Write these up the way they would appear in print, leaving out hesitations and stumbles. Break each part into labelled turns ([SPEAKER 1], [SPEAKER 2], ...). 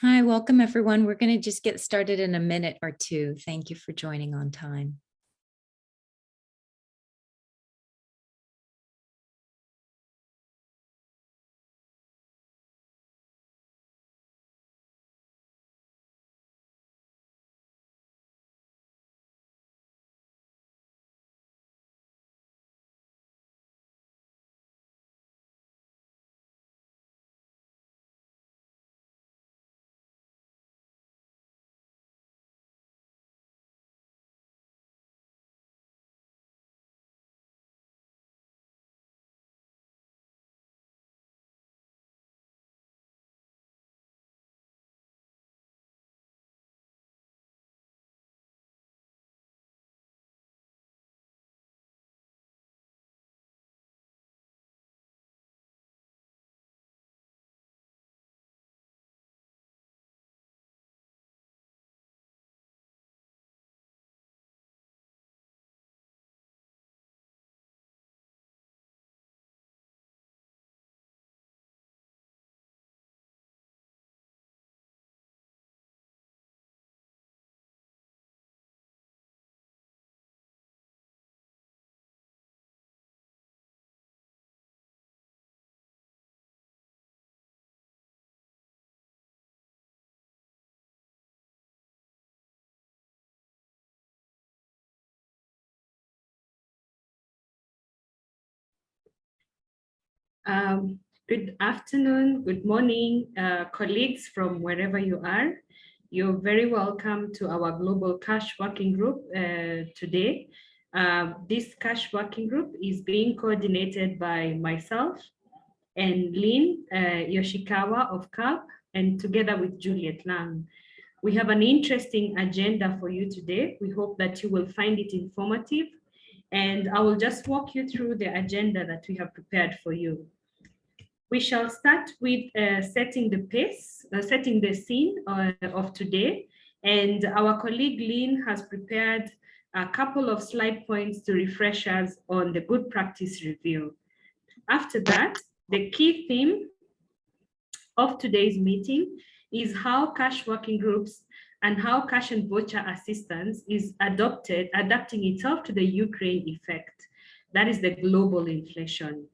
[SPEAKER 1] Hi, welcome everyone. We're going to just get started in a minute or two. Thank you for joining on time.
[SPEAKER 2] Good afternoon, good morning, colleagues from wherever you are. You're very welcome to our Global Cash Working Group today. This Cash Working Group is being coordinated by myself and Lynn Yoshikawa of CAP, and together with Juliet Lang. We have an interesting agenda for you today. We hope that you will find it informative, and I will just walk you through the agenda that we have prepared for you. We shall start with setting the scene of today. And our colleague Lynn has prepared a couple of slide points to refresh us on the good practice review. After that, the key theme of today's meeting is how cash working groups and how cash and voucher assistance is adapting itself to the Ukraine effect. That is the global inflation.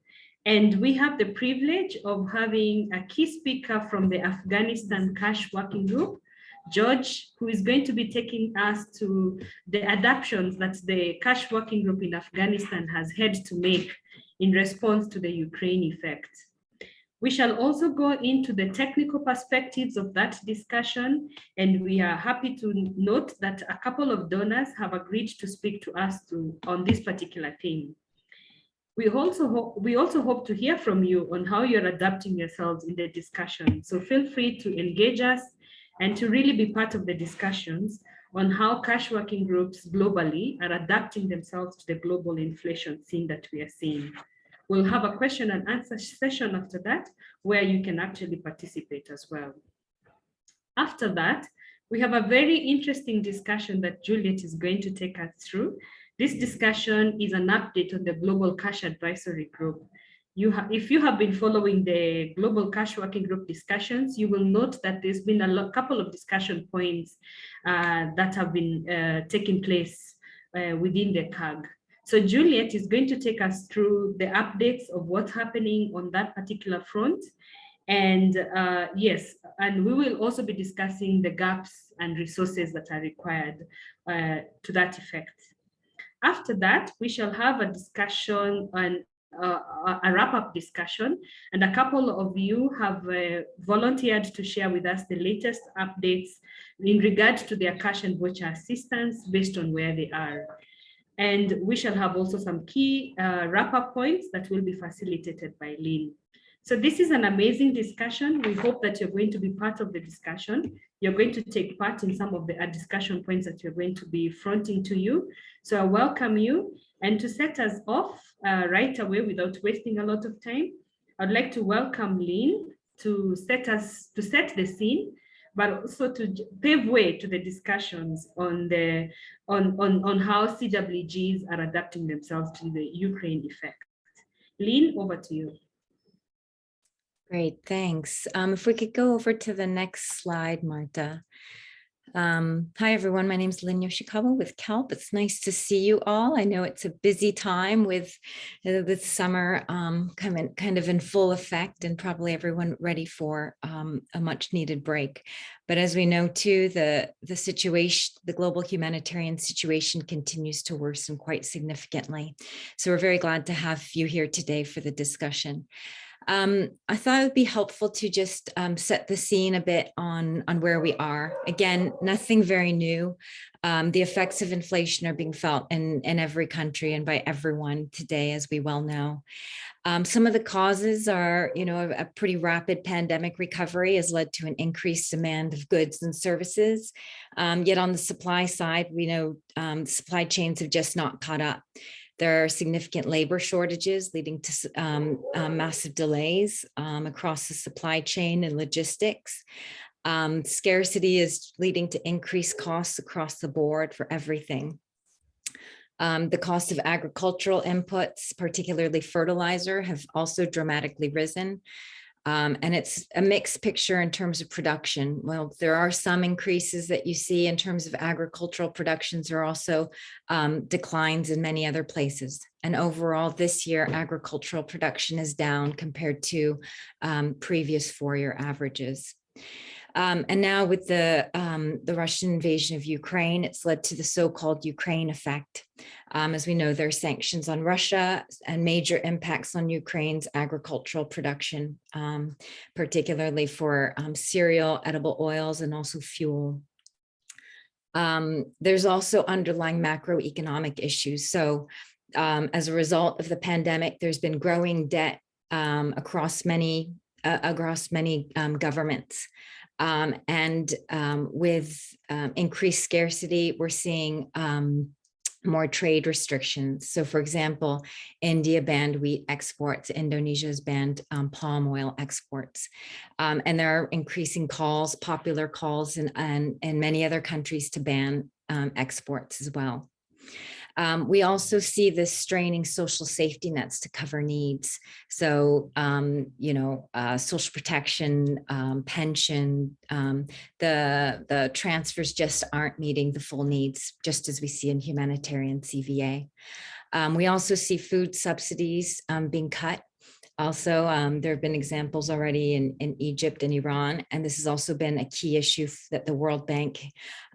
[SPEAKER 2] And we have the privilege of having a key speaker from the Afghanistan Cash Working Group, George, who is going to be taking us to the adaptations that the Cash Working Group in Afghanistan has had to make in response to the Ukraine effect. We shall also go into the technical perspectives of that discussion, and we are happy to note that a couple of donors have agreed to speak to us on this particular theme. We also hope to hear from you on how you're adapting yourselves in the discussion. So feel free to engage us and to really be part of the discussions on how cash working groups globally are adapting themselves to the global inflation scene that we are seeing. We'll have a question and answer session after that, where you can actually participate as well. After that, we have a very interesting discussion that Juliet is going to take us through. This discussion is an update on the Global Cash Advisory Group. If you have been following the Global Cash Working Group discussions, you will note that there's been a couple of discussion points that have been taking place within the CAG. So Juliet is going to take us through the updates of what's happening on that particular front. And yes, and we will also be discussing the gaps and resources that are required to that effect. After that, we shall have a discussion on a wrap-up discussion, and a couple of you have volunteered to share with us the latest updates in regard to their cash and voucher assistance based on where they are. And we shall have also some key wrap-up points that will be facilitated by Lynn. So this is an amazing discussion. We hope that you're going to be part of the discussion. You're going to take part in some of the discussion points that you're going to be fronting to you. So I welcome you. And to set us off right away without wasting a lot of time, I'd like to welcome Lynn to set the scene, but also to pave way to the discussions on how CWGs are adapting themselves to the Ukraine effect. Lynn, over to you.
[SPEAKER 1] Great, thanks. If we could go over to the next slide, Marta. Hi, everyone. My name is Lynn Yoshikawa with KELP. It's nice to see you all. I know it's a busy time with summer kind of in full effect, and probably everyone ready for a much needed break. But as we know too, the situation, the global humanitarian situation continues to worsen quite significantly. So we're very glad to have you here today for the discussion. I thought it would be helpful to just set the scene a bit on where we are. Again, nothing very new. The effects of inflation are being felt in every country and by everyone today, as we well know. Some of the causes are, a pretty rapid pandemic recovery has led to an increased demand of goods and services. Yet on the supply side, we know supply chains have just not caught up. There are significant labor shortages leading to massive delays across the supply chain and logistics. Scarcity is leading to increased costs across the board for everything. The cost of agricultural inputs, particularly fertilizer, have also dramatically risen. And it's a mixed picture in terms of production. Well, there are some increases that you see in terms of agricultural productions. There are also declines in many other places. And overall, this year, agricultural production is down compared to previous 4-year averages. And now with the Russian invasion of Ukraine, it's led to the so-called Ukraine effect. As we know, there are sanctions on Russia and major impacts on Ukraine's agricultural production, particularly for cereal, edible oils, and also fuel. There's also underlying macroeconomic issues. So as a result of the pandemic, there's been growing debt across many governments. With increased scarcity, we're seeing more trade restrictions. So for example, India banned wheat exports, Indonesia has banned palm oil exports. And there are increasing popular calls in many other countries to ban exports as well. We also see this straining social safety nets to cover needs. So, social protection, pension, the transfers just aren't meeting the full needs, just as we see in humanitarian CVA. We also see food subsidies being cut. Also, there have been examples already in Egypt and Iran, and this has also been a key issue that the World Bank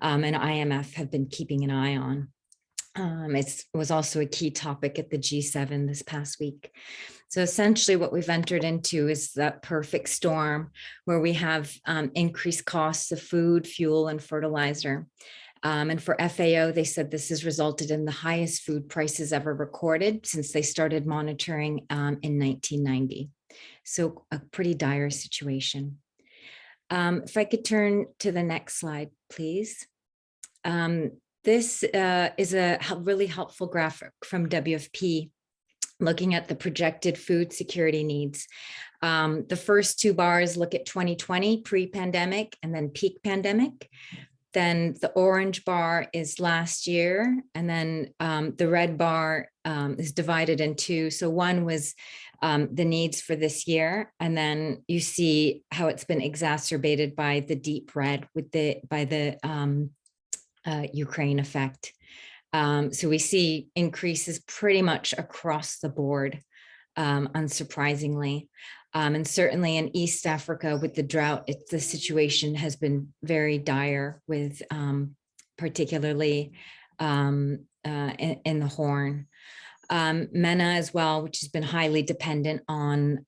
[SPEAKER 1] and IMF have been keeping an eye on. It was also a key topic at the G7 this past week. So essentially what we've entered into is that perfect storm where we have increased costs of food, fuel, and fertilizer. And for FAO, they said this has resulted in the highest food prices ever recorded since they started monitoring in 1990. So a pretty dire situation. If I could turn to the next slide, please. This is a really helpful graphic from WFP looking at the projected food security needs. The first 2 bars look at 2020 pre-pandemic and then peak pandemic. Then the orange bar is last year, and then the red bar is divided in 2. So one was the needs for this year, and then you see how it's been exacerbated by the deep red by the Ukraine effect. So we see increases pretty much across the board, unsurprisingly. And certainly in East Africa with the drought, the situation has been very dire with particularly in the Horn. MENA as well, which has been highly dependent on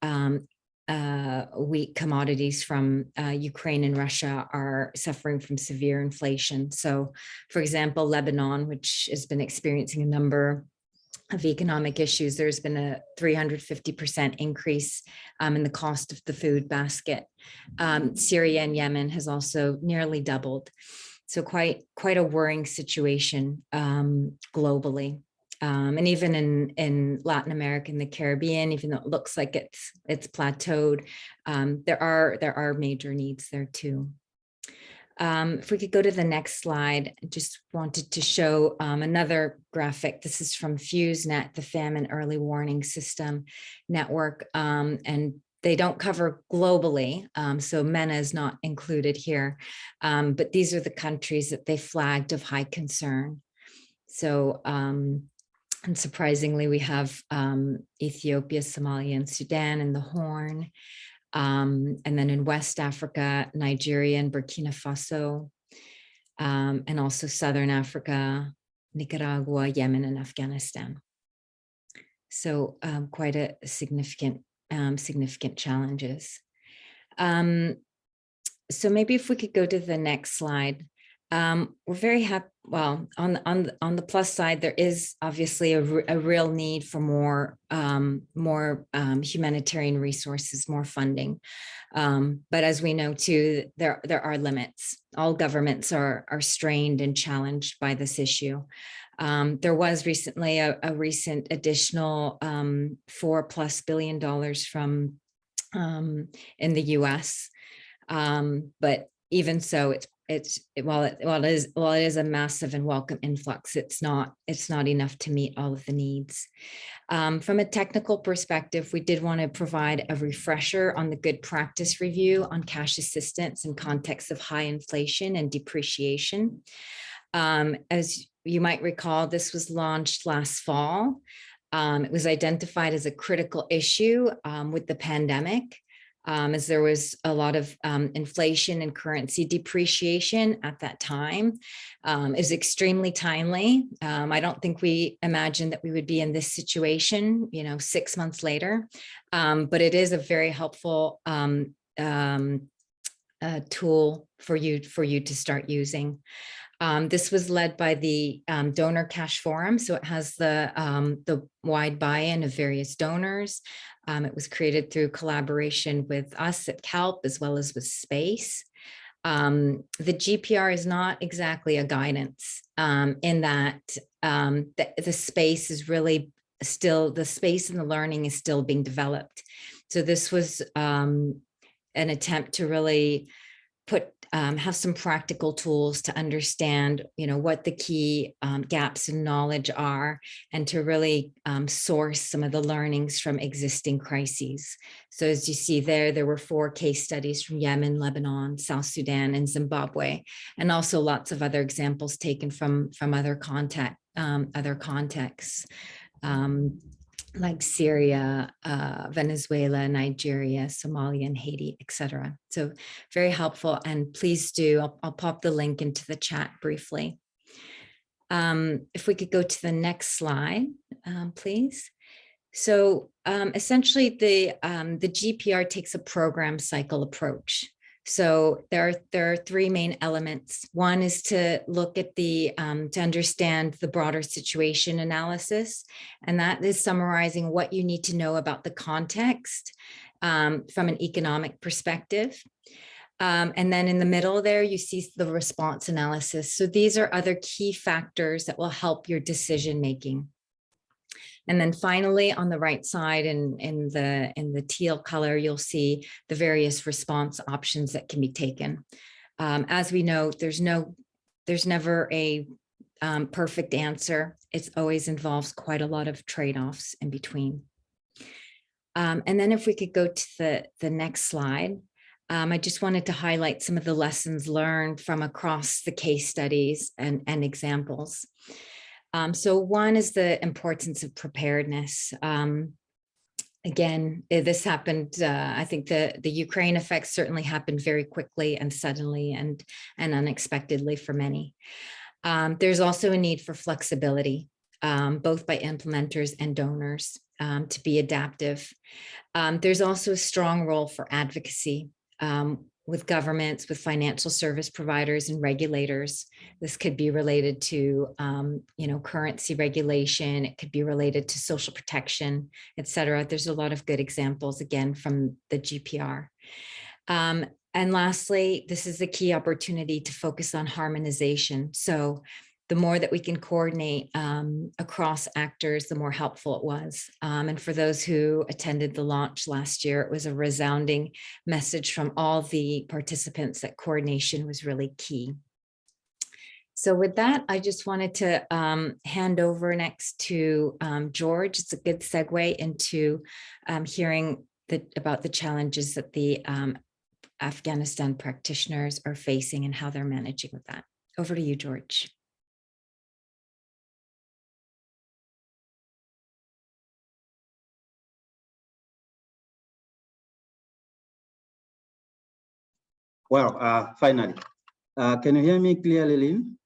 [SPEAKER 1] wheat commodities from Ukraine and Russia, are suffering from severe inflation. So, for example, Lebanon, which has been experiencing a number of economic issues, there's been a 350% increase in the cost of the food basket. Syria and Yemen has also nearly doubled. So quite a worrying situation globally. And even in Latin America and the Caribbean, even though it looks like it's plateaued, there are major needs there too. If we could go to the next slide, I just wanted to show another graphic. This is from FuseNet, the Famine Early Warning System Network. And they don't cover globally, so MENA is not included here, but these are the countries that they flagged of high concern. So, unsurprisingly, we have Ethiopia, Somalia, and Sudan and the Horn, and then in West Africa, Nigeria and Burkina Faso, and also Southern Africa, Nicaragua, Yemen, and Afghanistan. So quite a significant challenges. So maybe if we could go to the next slide. We're very happy. Well, on the plus side, there is obviously a real need for more humanitarian resources, more funding. But as we know too, there are limits. All governments are strained and challenged by this issue. There was recently a recent additional $4+ billion from in the U.S. But even so, while it is a massive and welcome influx, it's not enough to meet all of the needs. From a technical perspective, we did want to provide a refresher on the good practice review on cash assistance in context of high inflation and depreciation. As you might recall, this was launched last fall. It was identified as a critical issue with the pandemic, as there was a lot of inflation and currency depreciation at that time. Is extremely timely. I don't think we imagined that we would be in this situation, 6 months later, but it is a very helpful tool for you to start using. This was led by the Donor Cash Forum, so it has the wide buy-in of various donors. It was created through collaboration with us at CALP as well as with SPACE. The GPR is not exactly a guidance in that the space is really still, the space and the learning is still being developed. So this was an attempt to really have some practical tools to understand, what the key gaps in knowledge are, and to really source some of the learnings from existing crises. So as you see there were 4 case studies from Yemen, Lebanon, South Sudan, and Zimbabwe, and also lots of other examples taken from other contexts. Like Syria, Venezuela, Nigeria, Somalia, and Haiti, etc. So very helpful. And please do, I'll pop the link into the chat briefly. If we could go to the next slide, please. So essentially the GPR takes a program cycle approach. So there are 3 main elements. One is to look at to understand the broader situation analysis, and that is summarizing what you need to know about the context from an economic perspective. And then in the middle there, you see the response analysis. So these are other key factors that will help your decision making. And then finally, on the right side in the teal color, you'll see the various response options that can be taken. As we know, there's never a perfect answer. It always involves quite a lot of trade-offs in between. And then if we could go to the next slide, I just wanted to highlight some of the lessons learned from across the case studies and examples. So one is the importance of preparedness. Again, this happened, I think the Ukraine effects certainly happened very quickly and suddenly and unexpectedly for many. There's also a need for flexibility, both by implementers and donors, to be adaptive. There's also a strong role for advocacy with governments, with financial service providers and regulators. This could be related to, currency regulation. It could be related to social protection, et cetera. There's a lot of good examples, again, from the GPR. And lastly, this is the key opportunity to focus on harmonization. So the more that we can coordinate across actors, the more helpful it was. And for those who attended the launch last year, it was a resounding message from all the participants that coordination was really key. So with that, I just wanted to hand over next to George. It's a good segue into hearing about the challenges that the Afghanistan practitioners are facing and how they're managing with that. Over to you, George.
[SPEAKER 3] Well, finally, can you hear me clearly, Lynn?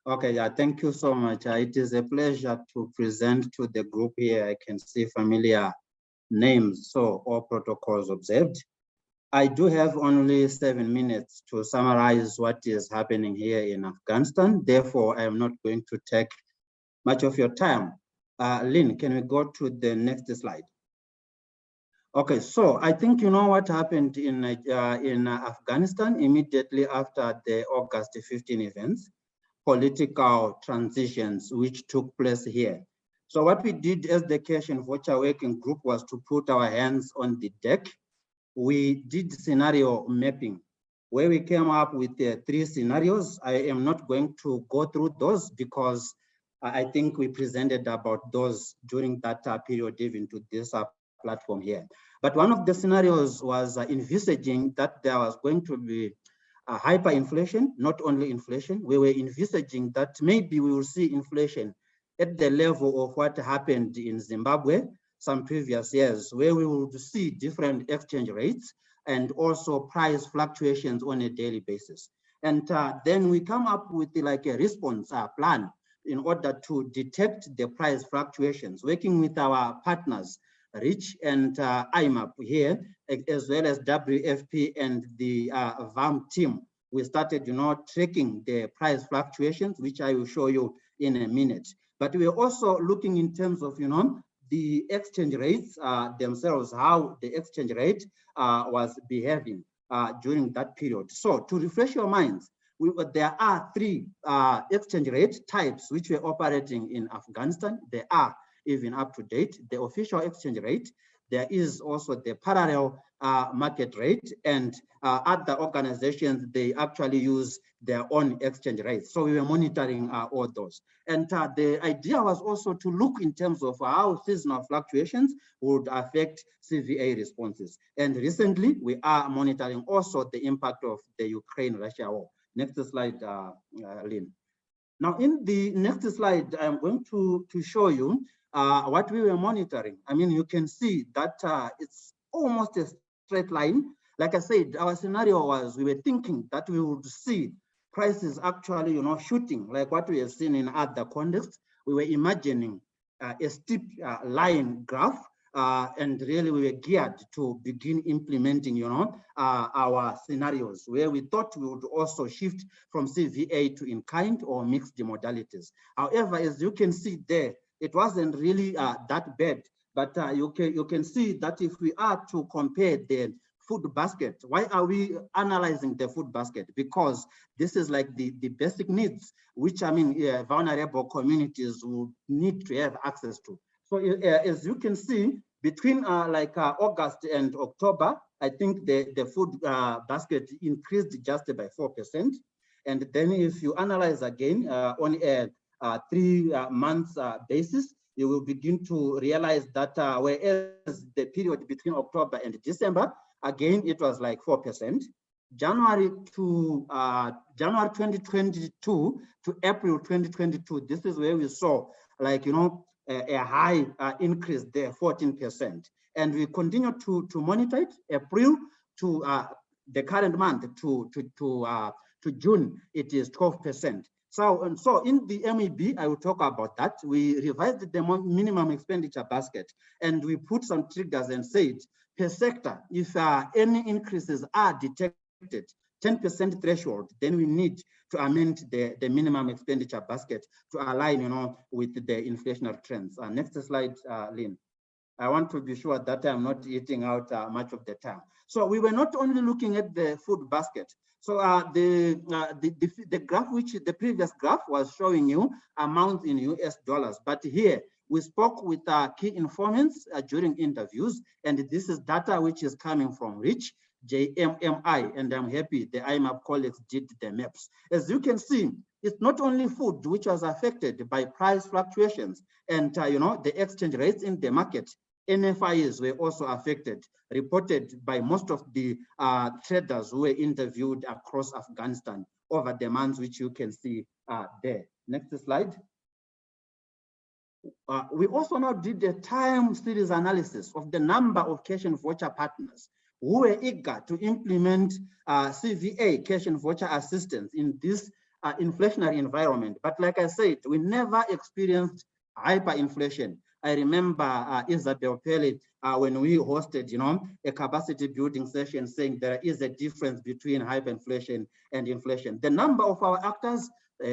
[SPEAKER 3] Okay, yeah, thank you so much. It is a pleasure to present to the group here. I can see familiar names, so all protocols observed. I do have only 7 minutes to summarize what is happening here in Afghanistan. Therefore, I am not going to take much of your time. Lynn, can we go to the next slide? Okay, so I think you know what happened in Afghanistan immediately after the August 15 events, political transitions which took place here. So what we did as the Cash and Voucher Working Group was to put our hands on the deck. We did scenario mapping where we came up with 3 scenarios. I am not going to go through those because I think we presented about those during that period even to this platform here. But one of the scenarios was envisaging that there was going to be hyperinflation, not only inflation. We were envisaging that maybe we will see inflation at the level of what happened in Zimbabwe some previous years, where we would see different exchange rates and also price fluctuations on a daily basis. And then we come up with like a response plan in order to detect the price fluctuations, working with our partners, Rich and IMAP here, as well as WFP and the VAM team. We started, tracking the price fluctuations, which I will show you in a minute. But we're also looking in terms of, the exchange rates themselves, how the exchange rate was behaving during that period. So to refresh your minds, there are 3 exchange rate types which were operating in Afghanistan. They are even up to date. The official exchange rate, there is also the parallel market rate, and other organizations, they actually use their own exchange rates. So we were monitoring all those. And the idea was also to look in terms of how seasonal fluctuations would affect CVA responses. And recently, we are monitoring also the impact of the Ukraine-Russia war. Next slide, Lynn. Now, in the next slide, I'm going to show you what we were monitoring. I mean, you can see that it's almost a straight line. Like I said, our scenario was we were thinking that we would see prices actually, shooting like what we have seen in other contexts. We were imagining a steep line graph, and really we were geared to begin implementing, our scenarios where we thought we would also shift from CVA to in-kind or mixed modalities. However, as you can see there, it wasn't really that bad, but you can see that if we are to compare the food basket, why are we analyzing the food basket? Because this is like the basic needs, which vulnerable communities will need to have access to. So as you can see, between August and October, I think the food basket increased just by 4%. And then if you analyze again on a 3 months basis, you will begin to realize that whereas the period between October and December, again, it was like 4%. January 2022 to April 2022, this is where we saw a high increase there, 14%. And we continue to monitor it. April to the current month to June, it is 12%. So in the MEB, I will talk about that. We revised the minimum expenditure basket, and we put some triggers and said, per sector, if any increases are detected, 10% threshold, then we need to amend the minimum expenditure basket to align, with the inflationary trends. Next slide, Lynn. I want to be sure that I'm not eating out much of the time. So we were not only looking at the food basket. So the graph, which the previous graph was showing you amounts in US dollars, but here we spoke with key informants during interviews, and this is data which is coming from Rich, JMMI, and I'm happy the IMAP colleagues did the maps. As you can see, it's not only food which was affected by price fluctuations and the exchange rates in the market. NFIs were also affected, reported by most of the traders who were interviewed across Afghanistan over the months, which you can see there. Next slide. We also now did a time series analysis of the number of cash and voucher partners who were eager to implement CVA, cash and voucher assistance, in this inflationary environment. But like I said, we never experienced hyperinflation. I remember Isabel Pele, when we hosted, a capacity building session, saying there is a difference between hyperinflation and inflation. The number of our actors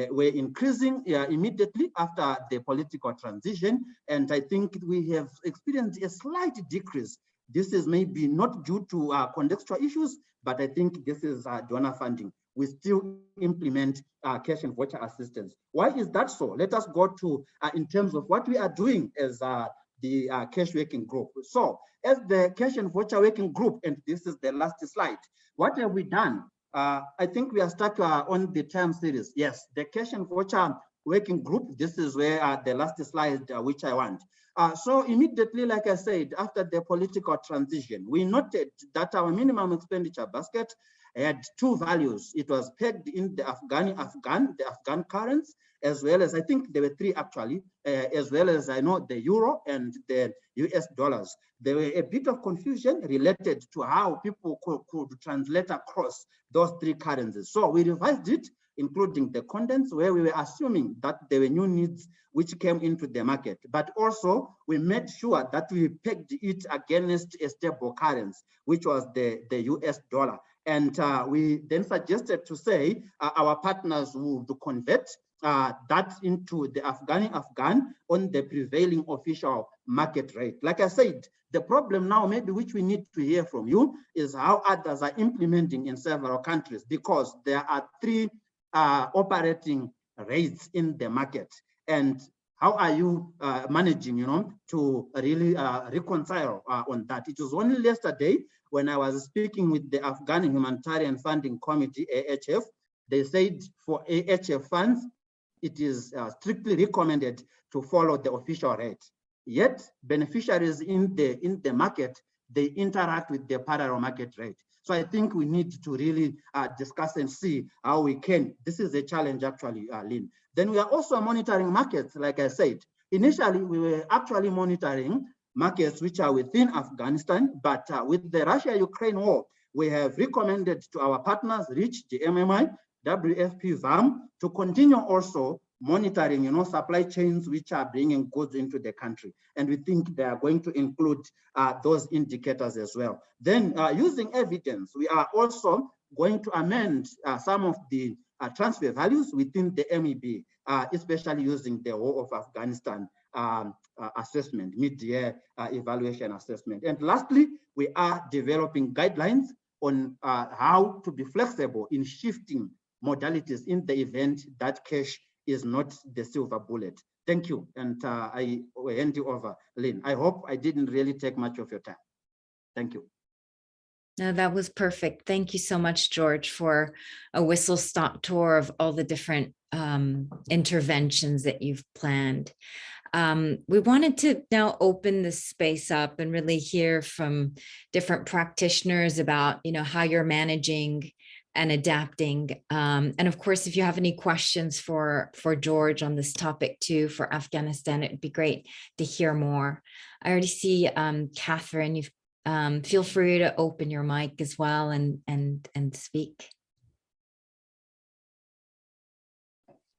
[SPEAKER 3] were increasing immediately after the political transition, and I think we have experienced a slight decrease. This is maybe not due to contextual issues, but I think this is donor funding. We still implement cash and voucher assistance. Why is that so? Let us go to in terms of what we are doing as the cash working group. So as the cash and voucher working group, and this is the last slide, what have we done? I think we are stuck on the term series. Yes, the cash and voucher working group, this is where the last slide, which I want. So immediately, like I said, after the political transition, we noted that our minimum expenditure basket had two values. It was pegged in the Afghan currency, as well as, I think there were three actually, as well as I know the euro and the US dollars. There were a bit of confusion related to how people could translate across those three currencies. So we revised it, including the contents, where we were assuming that there were new needs which came into the market. But also we made sure that we pegged it against a stable currency, which was the US dollar. And we then suggested to say our partners would convert that into the Afghan on the prevailing official market rate. Like I said, the problem now maybe which we need to hear from you is how others are implementing in several countries, because there are three operating rates in the market. And how are you managing, to really reconcile on that? It was only yesterday when I was speaking with the Afghan Humanitarian Funding Committee, AHF. They said for AHF funds, it is strictly recommended to follow the official rate. Yet beneficiaries in the market, they interact with the parallel market rate. So I think we need to really discuss and see how we can. This is a challenge actually, Lynn. Then we are also monitoring markets, like I said. Initially, we were actually monitoring markets which are within Afghanistan, but with the Russia-Ukraine war, we have recommended to our partners, REACH, GMMI, WFP, VAM, to continue also monitoring, supply chains which are bringing goods into the country. And we think they are going to include those indicators as well. Then using evidence, we are also going to amend some of the transfer values within the MEB, especially using the War of Afghanistan assessment, mid-year evaluation assessment. And lastly, we are developing guidelines on how to be flexible in shifting modalities in the event that cash is not the silver bullet. Thank you. And I will hand you over, Lynn. I hope I didn't really take much of your time. Thank you.
[SPEAKER 1] No, that was perfect. Thank you so much, George, for a whistle-stop tour of all the different interventions that you've planned. We wanted to now open this space up and really hear from different practitioners about, how you're managing and adapting. And of course, if you have any questions for George on this topic too, for Afghanistan, it'd be great to hear more. I already see Catherine, you've feel free to open your mic as well and speak.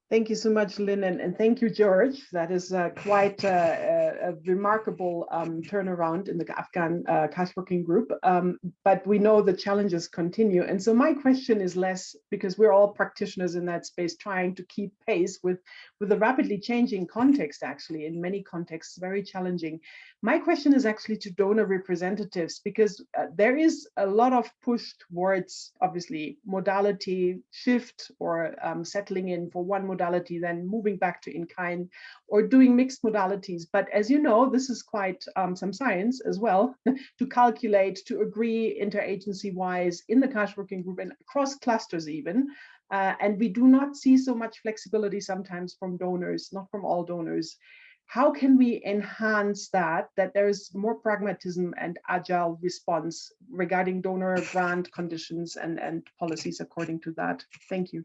[SPEAKER 4] Thank you so much, Lynn, and thank you, George. That is quite a remarkable turnaround in the Afghan cash working group, but we know the challenges continue. And so my question is less, because we're all practitioners in that space trying to keep pace with the rapidly changing context, actually, in many contexts, very challenging. My question is actually to donor representatives, because there is a lot of push towards, obviously, modality shift or settling in for one modality, then moving back to in-kind or doing mixed modalities. But as you know, this is quite some science as well to calculate, to agree interagency-wise in the cash working group and across clusters even. And we do not see so much flexibility sometimes from donors, not from all donors. how can we enhance that there is more pragmatism and agile response regarding donor grant conditions and policies according to that? Thank you.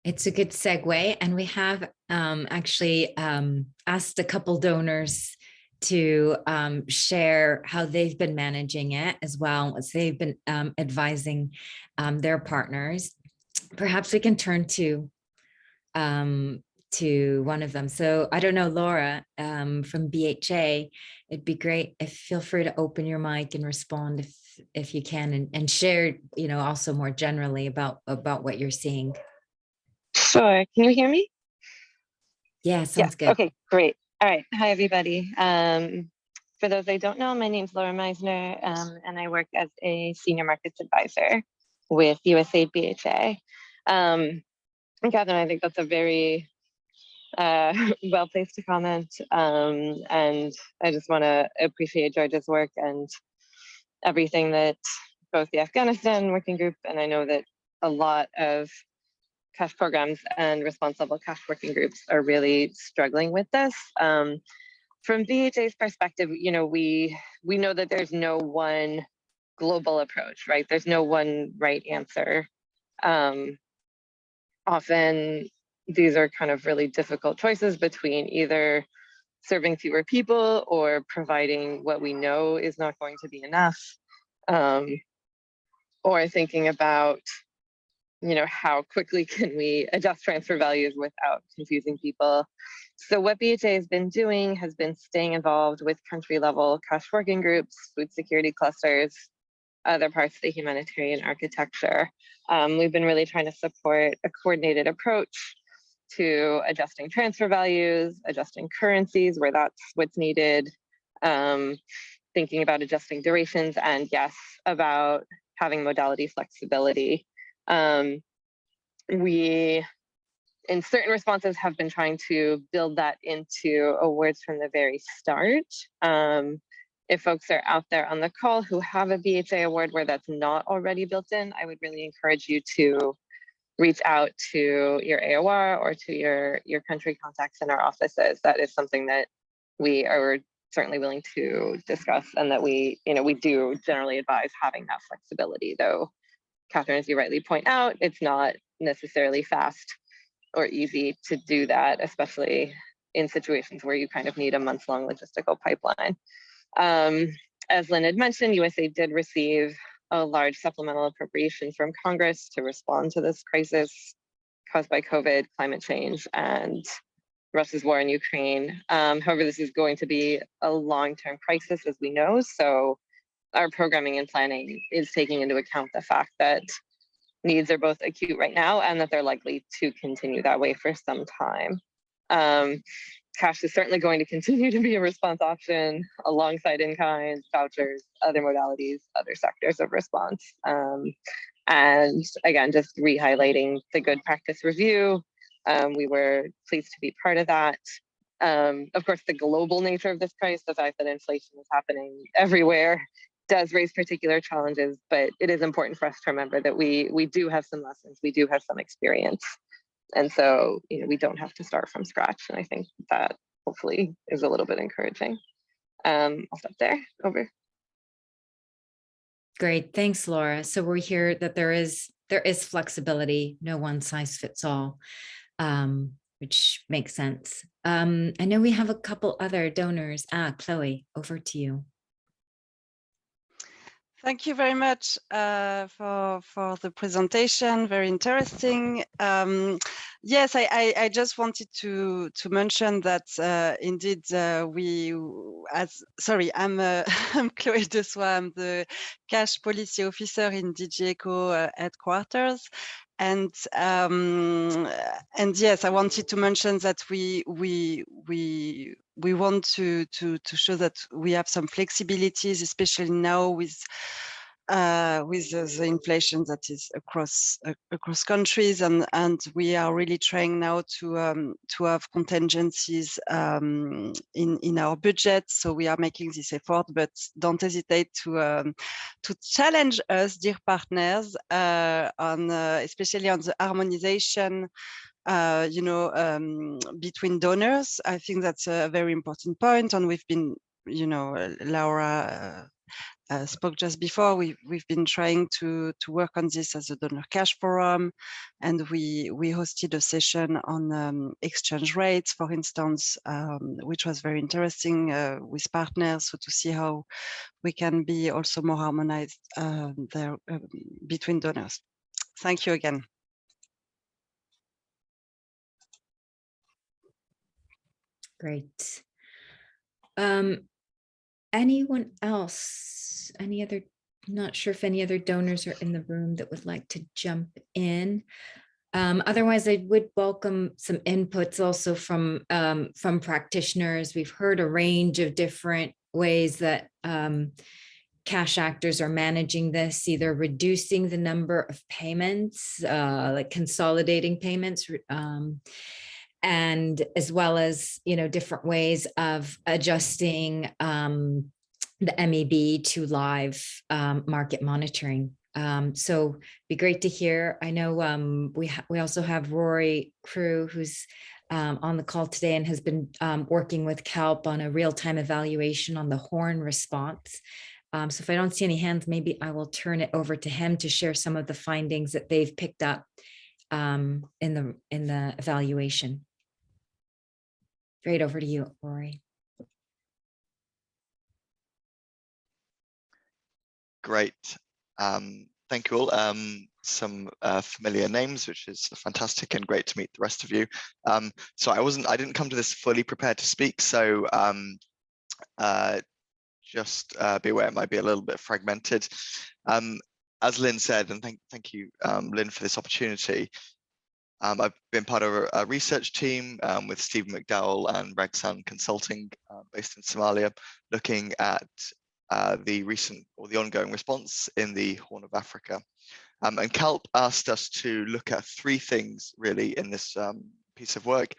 [SPEAKER 1] It's a good segue, and we have actually asked a couple donors to share how they've been managing it, as well as they've been advising their partners. Perhaps we can turn to one of them. So I don't know, Laura, from BHA, it'd be great if feel free to open your mic and respond if you can, and share, you know, also more generally about what you're seeing.
[SPEAKER 5] Sure. Can you hear me?
[SPEAKER 1] Yeah, sounds good.
[SPEAKER 5] Okay, great. All right. Hi, everybody. For those I don't know, my name is Laura Meisner, and I work as a senior markets advisor with USAID BHA. And Catherine, I think that's a very well placed to comment. And I just want to appreciate George's work and everything that both the Afghanistan working group, and I know that a lot of cash programs and response level cash working groups are really struggling with this. From BHA's perspective, you know, we know that there's no one global approach, right? There's no one right answer. Often these are kind of really difficult choices between either serving fewer people or providing what we know is not going to be enough, or thinking about, you know, how quickly can we adjust transfer values without confusing people. So what BHA has been doing has been staying involved with country level cash working groups, food security clusters, other parts of the humanitarian architecture. We've been really trying to support a coordinated approach to adjusting transfer values, adjusting currencies where that's what's needed, thinking about adjusting durations, and yes, about having modality flexibility. We, in certain responses, have been trying to build that into awards from the very start. If folks are out there on the call who have a BHA award where that's not already built in, I would really encourage you to reach out to your AOR or to your country contacts in our offices. That is something that we are certainly willing to discuss, and that we do generally advise having that flexibility, though, Catherine, as you rightly point out, it's not necessarily fast or easy to do that, especially in situations where you kind of need a month-long logistical pipeline. As Lynn had mentioned, USA did receive a large supplemental appropriation from Congress to respond to this crisis caused by COVID, climate change, and Russia's war in Ukraine. However, this is going to be a long-term crisis, as we know, so our programming and planning is taking into account the fact that needs are both acute right now and that they're likely to continue that way for some time. Cash is certainly going to continue to be a response option alongside in-kind, vouchers, other modalities, other sectors of response. And again, just re-highlighting the good practice review. We were pleased to be part of that. Of course, the global nature of this crisis, the fact that inflation is happening everywhere, does raise particular challenges, but it is important for us to remember that we do have some lessons, we do have some experience. And so, you know, we don't have to start from scratch. And I think that hopefully is a little bit encouraging. I'll stop there. Over.
[SPEAKER 1] Great, thanks, Laura. So we hear that there is flexibility, no one size fits all, which makes sense. I know we have a couple other donors. Chloe, over to you.
[SPEAKER 6] Thank you very much for the presentation. Very interesting. Yes, I just wanted to mention that indeed I'm I'm Chloe Dessois. I'm the cash policy officer in DG ECO headquarters. And yes, I wanted to mention that we want to show that we have some flexibilities, especially now with the inflation that is across countries, and we are really trying now to have contingencies in our budget. So we are making this effort, but don't hesitate to challenge us, dear partners, on especially on the harmonization between donors. I think that's a very important point, and we've been, Laura spoke just before. We've been trying to work on this as a donor cash forum, and we hosted a session on exchange rates, for instance, which was very interesting with partners, so to see how we can be also more harmonized there between donors. Thank you again.
[SPEAKER 1] Great. Anyone else? Any other? Not sure if any other donors are in the room that would like to jump in. Otherwise, I would welcome some inputs also from practitioners. We've heard a range of different ways that cash actors are managing this, either reducing the number of payments, like consolidating payments, and as well as, different ways of adjusting the MEB to live market monitoring. So be great to hear. I know we also have Rory Crew, who's on the call today and has been working with CALP on a real-time evaluation on the Horn response. So if I don't see any hands, maybe I will turn it over to him to share some of the findings that they've picked up in the evaluation. Straight over to you, Rory.
[SPEAKER 7] Great. Thank you all. Some familiar names, which is fantastic and great to meet the rest of you. So I didn't come to this fully prepared to speak, so just be aware it might be a little bit fragmented. As Lynn said, and thank you, Lynn, for this opportunity. I've been part of a research team with Stephen McDowell and Ragsan Consulting based in Somalia, looking at the recent or the ongoing response in the Horn of Africa. And CALP asked us to look at three things really in this piece of work.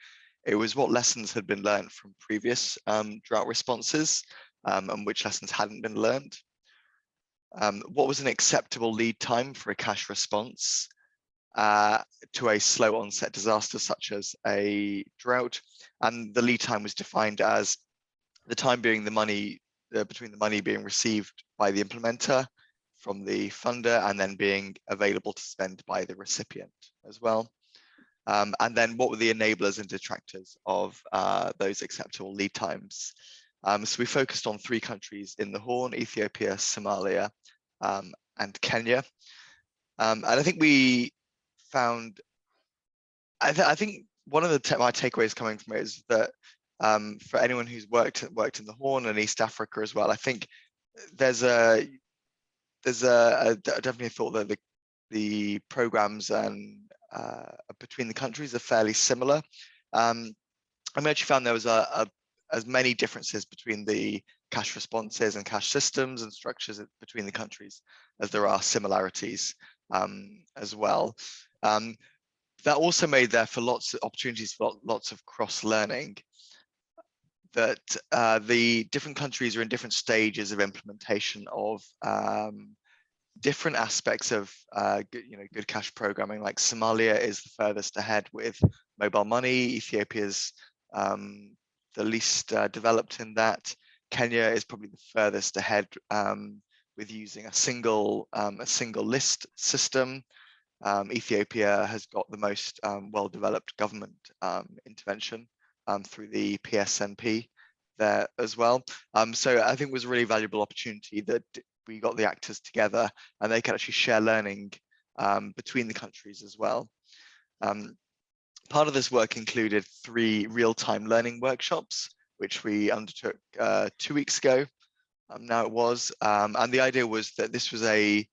[SPEAKER 7] It was what lessons had been learned from previous drought responses and which lessons hadn't been learned. What was an acceptable lead time for a cash response to a slow onset disaster such as a drought, and the lead time was defined as the time being the money between the money being received by the implementer from the funder and then being available to spend by the recipient as well. And then what were the enablers and detractors of those acceptable lead times? So we focused on three countries in the Horn: Ethiopia, Somalia, and Kenya. And I think we found, I think one of my takeaways coming from it is that for anyone who's worked in the Horn and East Africa as well, I think there's definitely a thought that the programs and between the countries are fairly similar. I actually found there was as many differences between the cash responses and cash systems and structures between the countries as there are similarities as well. That also made there for lots of opportunities for lots of cross-learning, that the different countries are in different stages of implementation of different aspects of good cash programming. Like Somalia is the furthest ahead with mobile money. Ethiopia's the least developed in that. Kenya is probably the furthest ahead with using a single list system. Ethiopia has got the most well-developed government intervention through the PSNP there as well. So I think it was a really valuable opportunity that we got the actors together and they could actually share learning between the countries as well. Part of this work included 3 real-time learning workshops, which we undertook 2 weeks ago. Now it was, and the idea was that this was a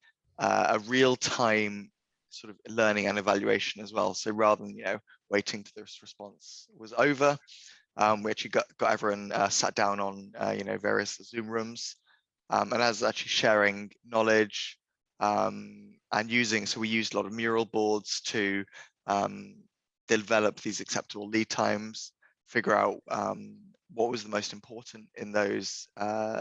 [SPEAKER 7] real-time sort of learning and evaluation as well. So rather than waiting till this response was over, we actually got everyone sat down on various Zoom rooms, and as actually sharing knowledge and using. So we used a lot of mural boards to develop these acceptable lead times, figure out what was the most important in those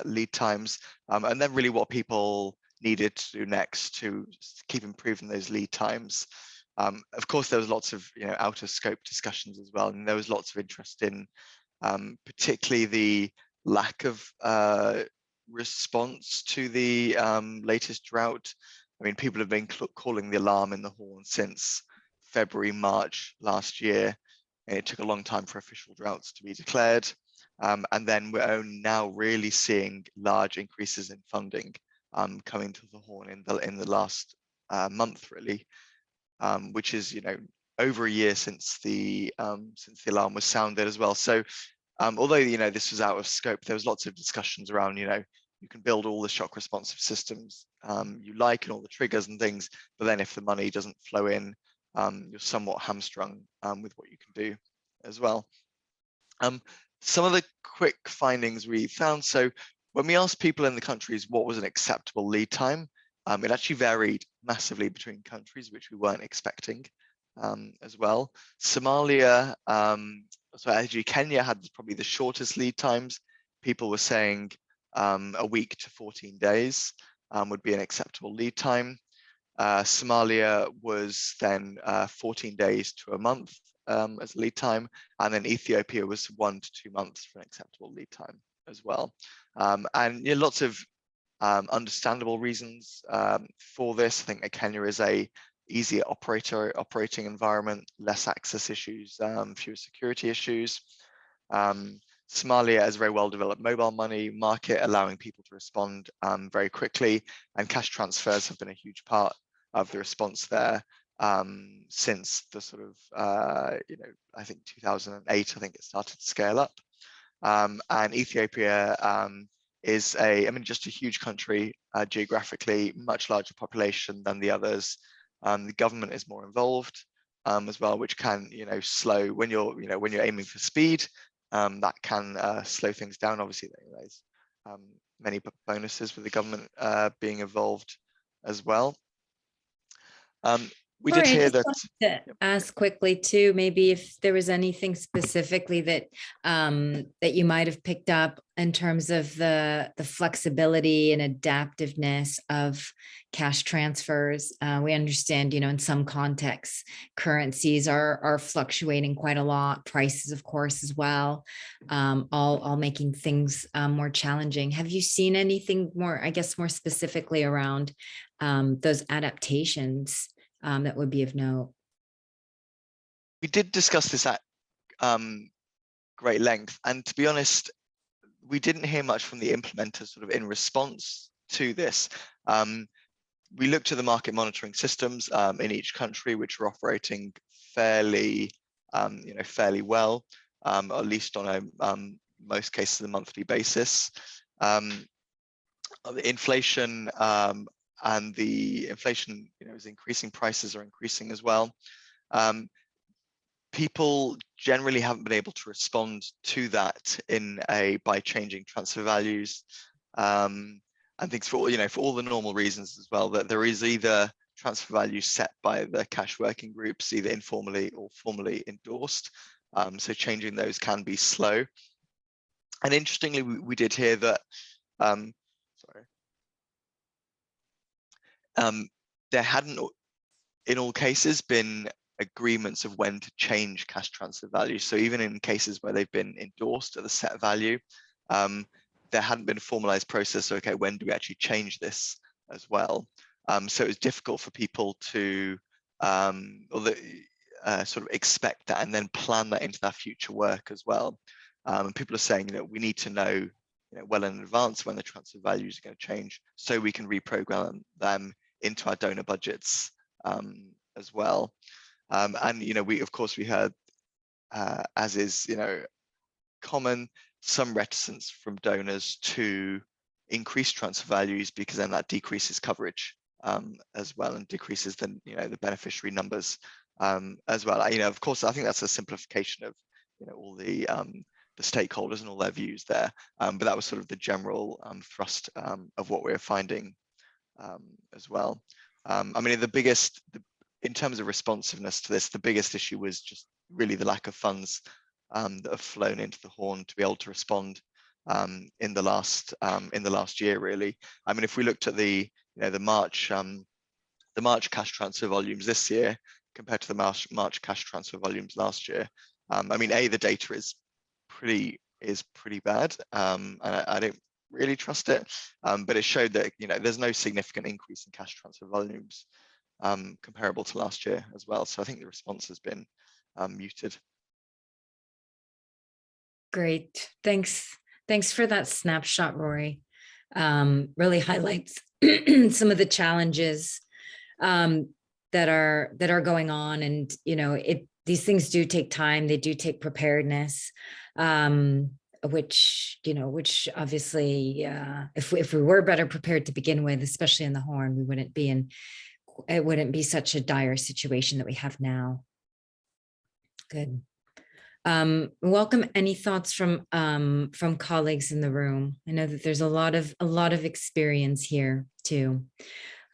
[SPEAKER 7] lead times, and then really what people needed to do next to keep improving those lead times. Of course, there was lots of out of scope discussions as well, and there was lots of interest in particularly the lack of response to the latest drought. I mean, people have been calling the alarm in the horn since February, March last year, and it took a long time for official droughts to be declared. And then we're only now really seeing large increases in funding coming to the horn in the last month, really, which is over a year since the alarm was sounded as well. So although this was out of scope, there was lots of discussions around you can build all the shock responsive systems you like and all the triggers and things, but then if the money doesn't flow in, you're somewhat hamstrung with what you can do as well. Some of the quick findings we found. So when we asked people in the countries what was an acceptable lead time, it actually varied massively between countries, which we weren't expecting as well. Somalia, so actually Kenya had probably the shortest lead times. People were saying a week to 14 days would be an acceptable lead time. Somalia was then 14 days to a month as lead time, and then Ethiopia was 1 to 2 months for an acceptable lead time as well. And lots of understandable reasons for this. I think that Kenya is a easier operating environment, less access issues, fewer security issues. Somalia has a very well-developed mobile money market, allowing people to respond very quickly, and cash transfers have been a huge part of the response there since the sort of, I think 2008, I think it started to scale up. And Ethiopia is just a huge country geographically, much larger population than the others. The government is more involved as well, which can, slow when you're aiming for speed. That can slow things down. Obviously, there's many bonuses with the government being involved as well. We did hear that.
[SPEAKER 1] To ask quickly too, maybe if there was anything specifically that that you might have picked up in terms of the flexibility and adaptiveness of cash transfers. We understand, in some contexts, currencies are fluctuating quite a lot. Prices, of course, as well, all making things more challenging. Have you seen anything more, I guess, more specifically around those adaptations that would be of note?
[SPEAKER 7] We did discuss this at great length, and to be honest, we didn't hear much from the implementers sort of in response to this. We looked at the market monitoring systems in each country, which are operating fairly well, at least on a most cases a monthly basis. The inflation and the inflation, is increasing. Prices are increasing as well. People generally haven't been able to respond to that by changing transfer values and things for all the normal reasons as well. That there is either transfer values set by the cash working groups, either informally or formally endorsed. So changing those can be slow. And interestingly, we did hear that. There hadn't, in all cases, been agreements of when to change cash transfer values. So even in cases where they've been endorsed at the set value, there hadn't been a formalized process. So, okay, when do we actually change this as well? So it was difficult for people to sort of expect that and then plan that into their future work as well. And people are saying, we need to know well in advance when the transfer values are going to change, so we can reprogram them into our donor budgets as well. And we heard, as is common, some reticence from donors to increase transfer values, because then that decreases coverage as well, and decreases the the beneficiary numbers as well. Of course, I think that's a simplification of all the stakeholders and all their views there, but that was sort of the general thrust of what we're finding as well. In terms of responsiveness to this, the biggest issue was just really the lack of funds that have flown into the Horn to be able to respond in the last year, really. If we looked at the March cash transfer volumes this year, compared to the March cash transfer volumes last year. I mean, the data is pretty bad, and I don't really trust it, but it showed that there's no significant increase in cash transfer volumes comparable to last year as well. So I think the response has been muted.
[SPEAKER 1] Great, thanks for that snapshot, Rory. Really highlights some of the challenges that are going on, and these things do take time. They do take preparedness, which obviously, if we were better prepared to begin with, especially in the Horn, it wouldn't be such a dire situation that we have now. Good. Welcome. Any thoughts from colleagues in the room? I know that there's a lot of experience here too.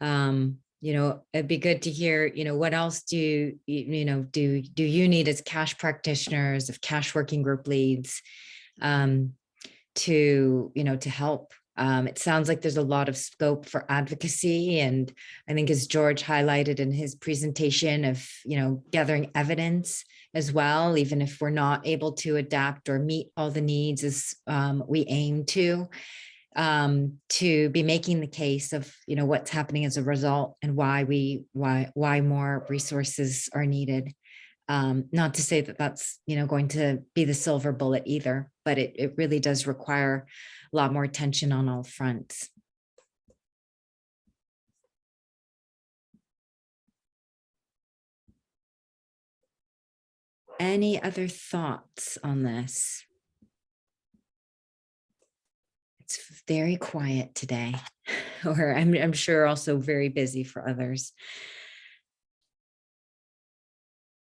[SPEAKER 1] It'd be good to hear, what else do you need as cash practitioners, of cash working group leads, to help. It sounds like there's a lot of scope for advocacy, and I think, as George highlighted in his presentation, of gathering evidence as well, even if we're not able to adapt or meet all the needs as we aim to be making the case of what's happening as a result, and why more resources are needed. Not to say that that's going to be the silver bullet either, but it really does require a lot more attention on all fronts. Any other thoughts on this? It's very quiet today, or I'm sure also very busy for others.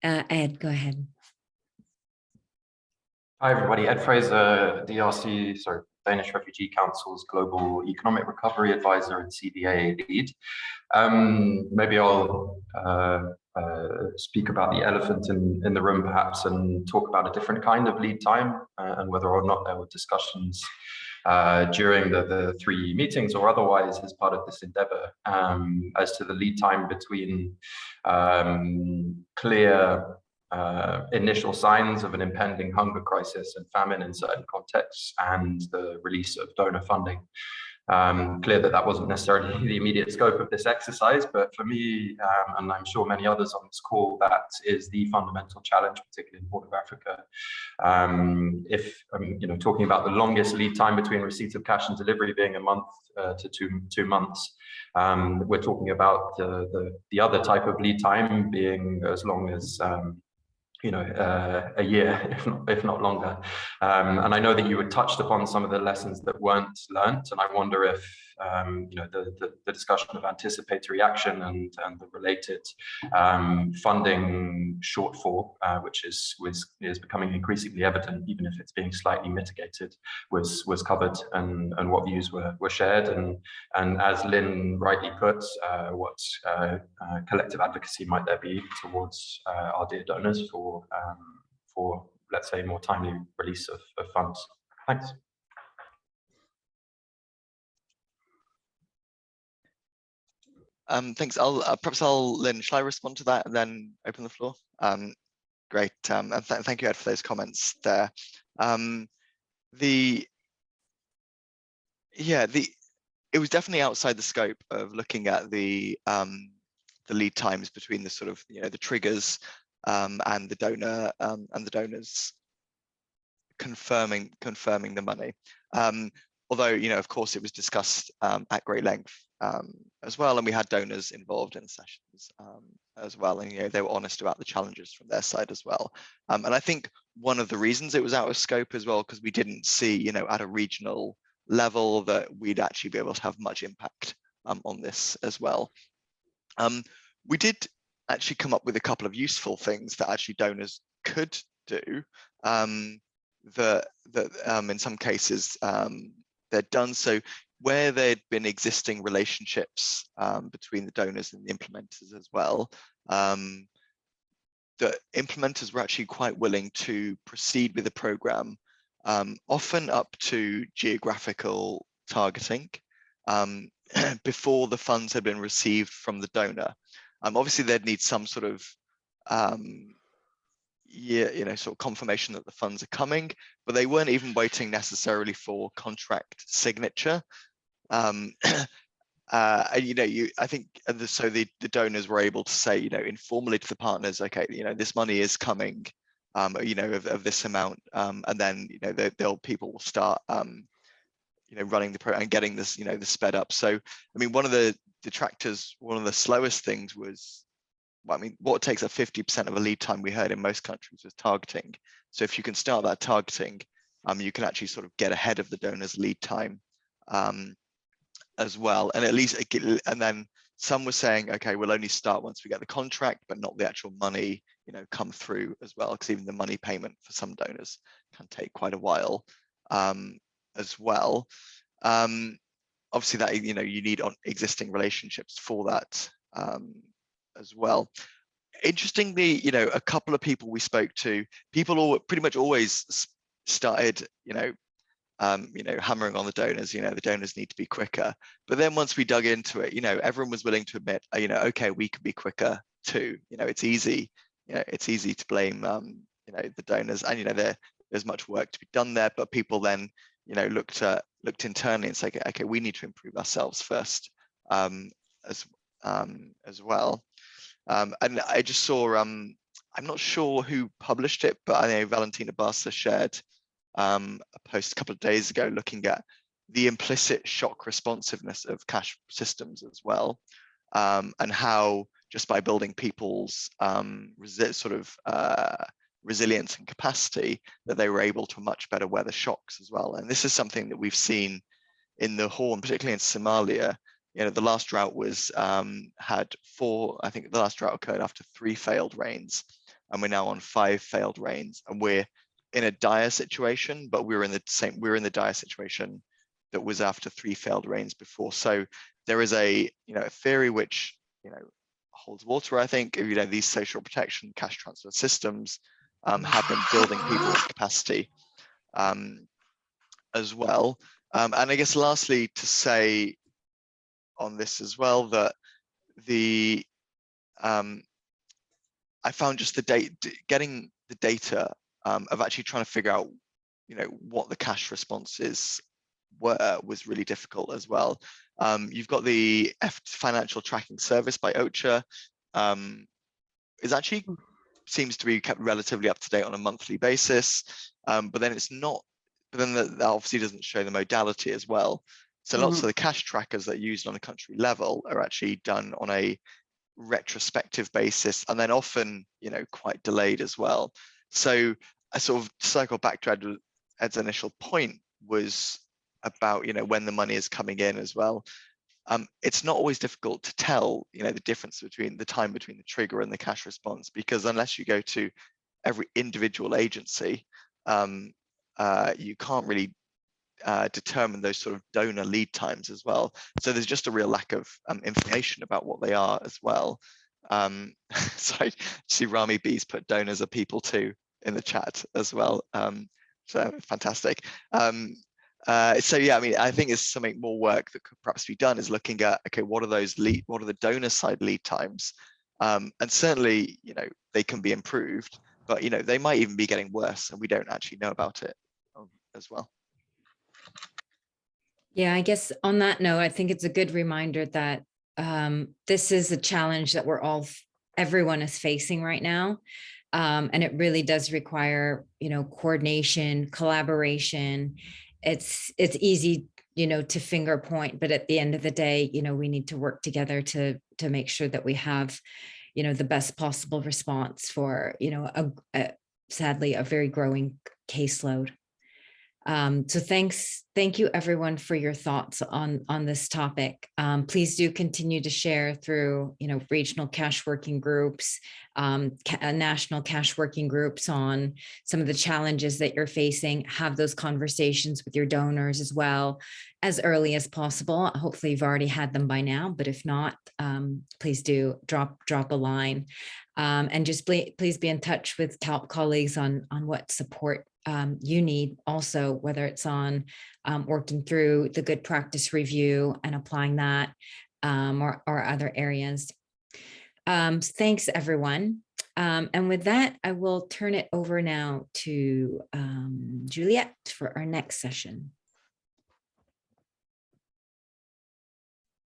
[SPEAKER 1] Ed, go ahead.
[SPEAKER 8] Hi, everybody. Ed Fraser, Danish Refugee Council's Global Economic Recovery Advisor and CDA lead. Maybe I'll speak about the elephant in the room, perhaps, and talk about a different kind of lead time, and whether or not there were discussions during the three meetings or otherwise as part of this endeavor, as to the lead time between clear initial signs of an impending hunger crisis and famine in certain contexts, and the release of donor funding. Clear that wasn't necessarily the immediate scope of this exercise, but for me, and I'm sure many others on this call, that is the fundamental challenge, particularly in Horn of Africa. Talking about the longest lead time between receipt of cash and delivery being a month to two months, we're talking about the other type of lead time being as long as a year, if not longer. And I know that you had touched upon some of the lessons that weren't learnt, and I wonder if the discussion of anticipatory action and the related funding shortfall, which is becoming increasingly evident, even if it's being slightly mitigated, was covered, and what views were shared, and as Lynn rightly puts, what collective advocacy might there be towards our dear donors for let's say more timely release of funds. Thanks.
[SPEAKER 7] Thanks. Perhaps Lynn, shall I respond to that and then open the floor? Great. And thank you, Ed, for those comments there. It was definitely outside the scope of looking at the lead times between the sort of the triggers and the donor and the donors confirming the money. Although of course it was discussed at great length as well, and we had donors involved in the sessions as well, and they were honest about the challenges from their side as well. And I think one of the reasons it was out of scope as well, because we didn't see at a regional level that we'd actually be able to have much impact on this as well. We did actually come up with a couple of useful things that actually donors could do, that in some cases they'd done so where there'd been existing relationships between the donors and the implementers as well. The implementers were actually quite willing to proceed with the program, often up to geographical targeting, before the funds had been received from the donor. Obviously, they'd need some sort of yeah, sort of confirmation that the funds are coming, but they weren't even waiting necessarily for contract signature. I think so the donors were able to say, informally to the partners, okay, this money is coming, of this amount, and then people will start running the program and getting this this sped up. So I mean, one of the detractors, one of the slowest things was, well, I mean, what takes up 50% of a lead time we heard in most countries was targeting. So if you can start that targeting, you can actually sort of get ahead of the donor's lead time as well. And at least, and then some were saying, okay, we'll only start once we get the contract, but not the actual money, come through as well, because even the money payment for some donors can take quite a while as well. Obviously that, you need existing relationships for that as well. Interestingly, a couple of people we spoke to, people all pretty much always started, hammering on the donors, the donors need to be quicker. But then once we dug into it, everyone was willing to admit, okay, we can be quicker too. It's easy, it's easy to blame, the donors, and there's much work to be done there. But people then, looked internally and said, okay, we need to improve ourselves first, as well. And I just saw, I'm not sure who published it, but I know Valentina Barca shared a post a couple of days ago looking at the implicit shock responsiveness of cash systems as well, and how just by building people's resilience and capacity, that they were able to much better weather shocks as well. And this is something that we've seen in the Horn, particularly in Somalia. The last drought was had 4, I think the last drought occurred after 3 failed rains, and we're now on 5 failed rains, and we're in a dire situation, but we're in the dire situation that was after 3 failed rains before. So there is a theory which holds water, I think. These social protection cash transfer systems have been building people's capacity as well. And I guess lastly to say on this as well, that I found just getting the data of actually trying to figure out what the cash responses were was really difficult as well. You've got the financial tracking service by OCHA. It actually seems to be kept relatively up to date on a monthly basis, but then it's not. But then that obviously doesn't show the modality as well. So lots of the cash trackers that are used on a country level are actually done on a retrospective basis, and then often quite delayed as well. So I sort of cycle back to Ed's initial point was about when the money is coming in as well. It's not always difficult to tell the difference between the time between the trigger and the cash response, because unless you go to every individual agency, you can't really determine those sort of donor lead times as well. So there's just a real lack of information about what they are as well. So I see Rami B's put donors are people too in the chat as well. So fantastic. So yeah, I mean, I think it's something more work that could perhaps be done is looking at, okay, what are the donor side lead times? And certainly, they can be improved, but they might even be getting worse and we don't actually know about it as well.
[SPEAKER 1] Yeah, I guess on that note, I think it's a good reminder that this is a challenge that everyone is facing right now. And it really does require, coordination, collaboration. It's easy, to finger point, but at the end of the day, we need to work together to make sure that we have, the best possible response for, sadly, a very growing caseload. So thank you everyone for your thoughts on this topic. Please do continue to share through, regional cash working groups, national cash working groups on some of the challenges that you're facing. Have those conversations with your donors as well as early as possible. Hopefully you've already had them by now, but if not, please do drop a line. And just please be in touch with CALP colleagues on what support you need also, whether it's on working through the good practice review and applying that or other areas. Thanks, everyone. And with that, I will turn it over now to Juliet for our next session.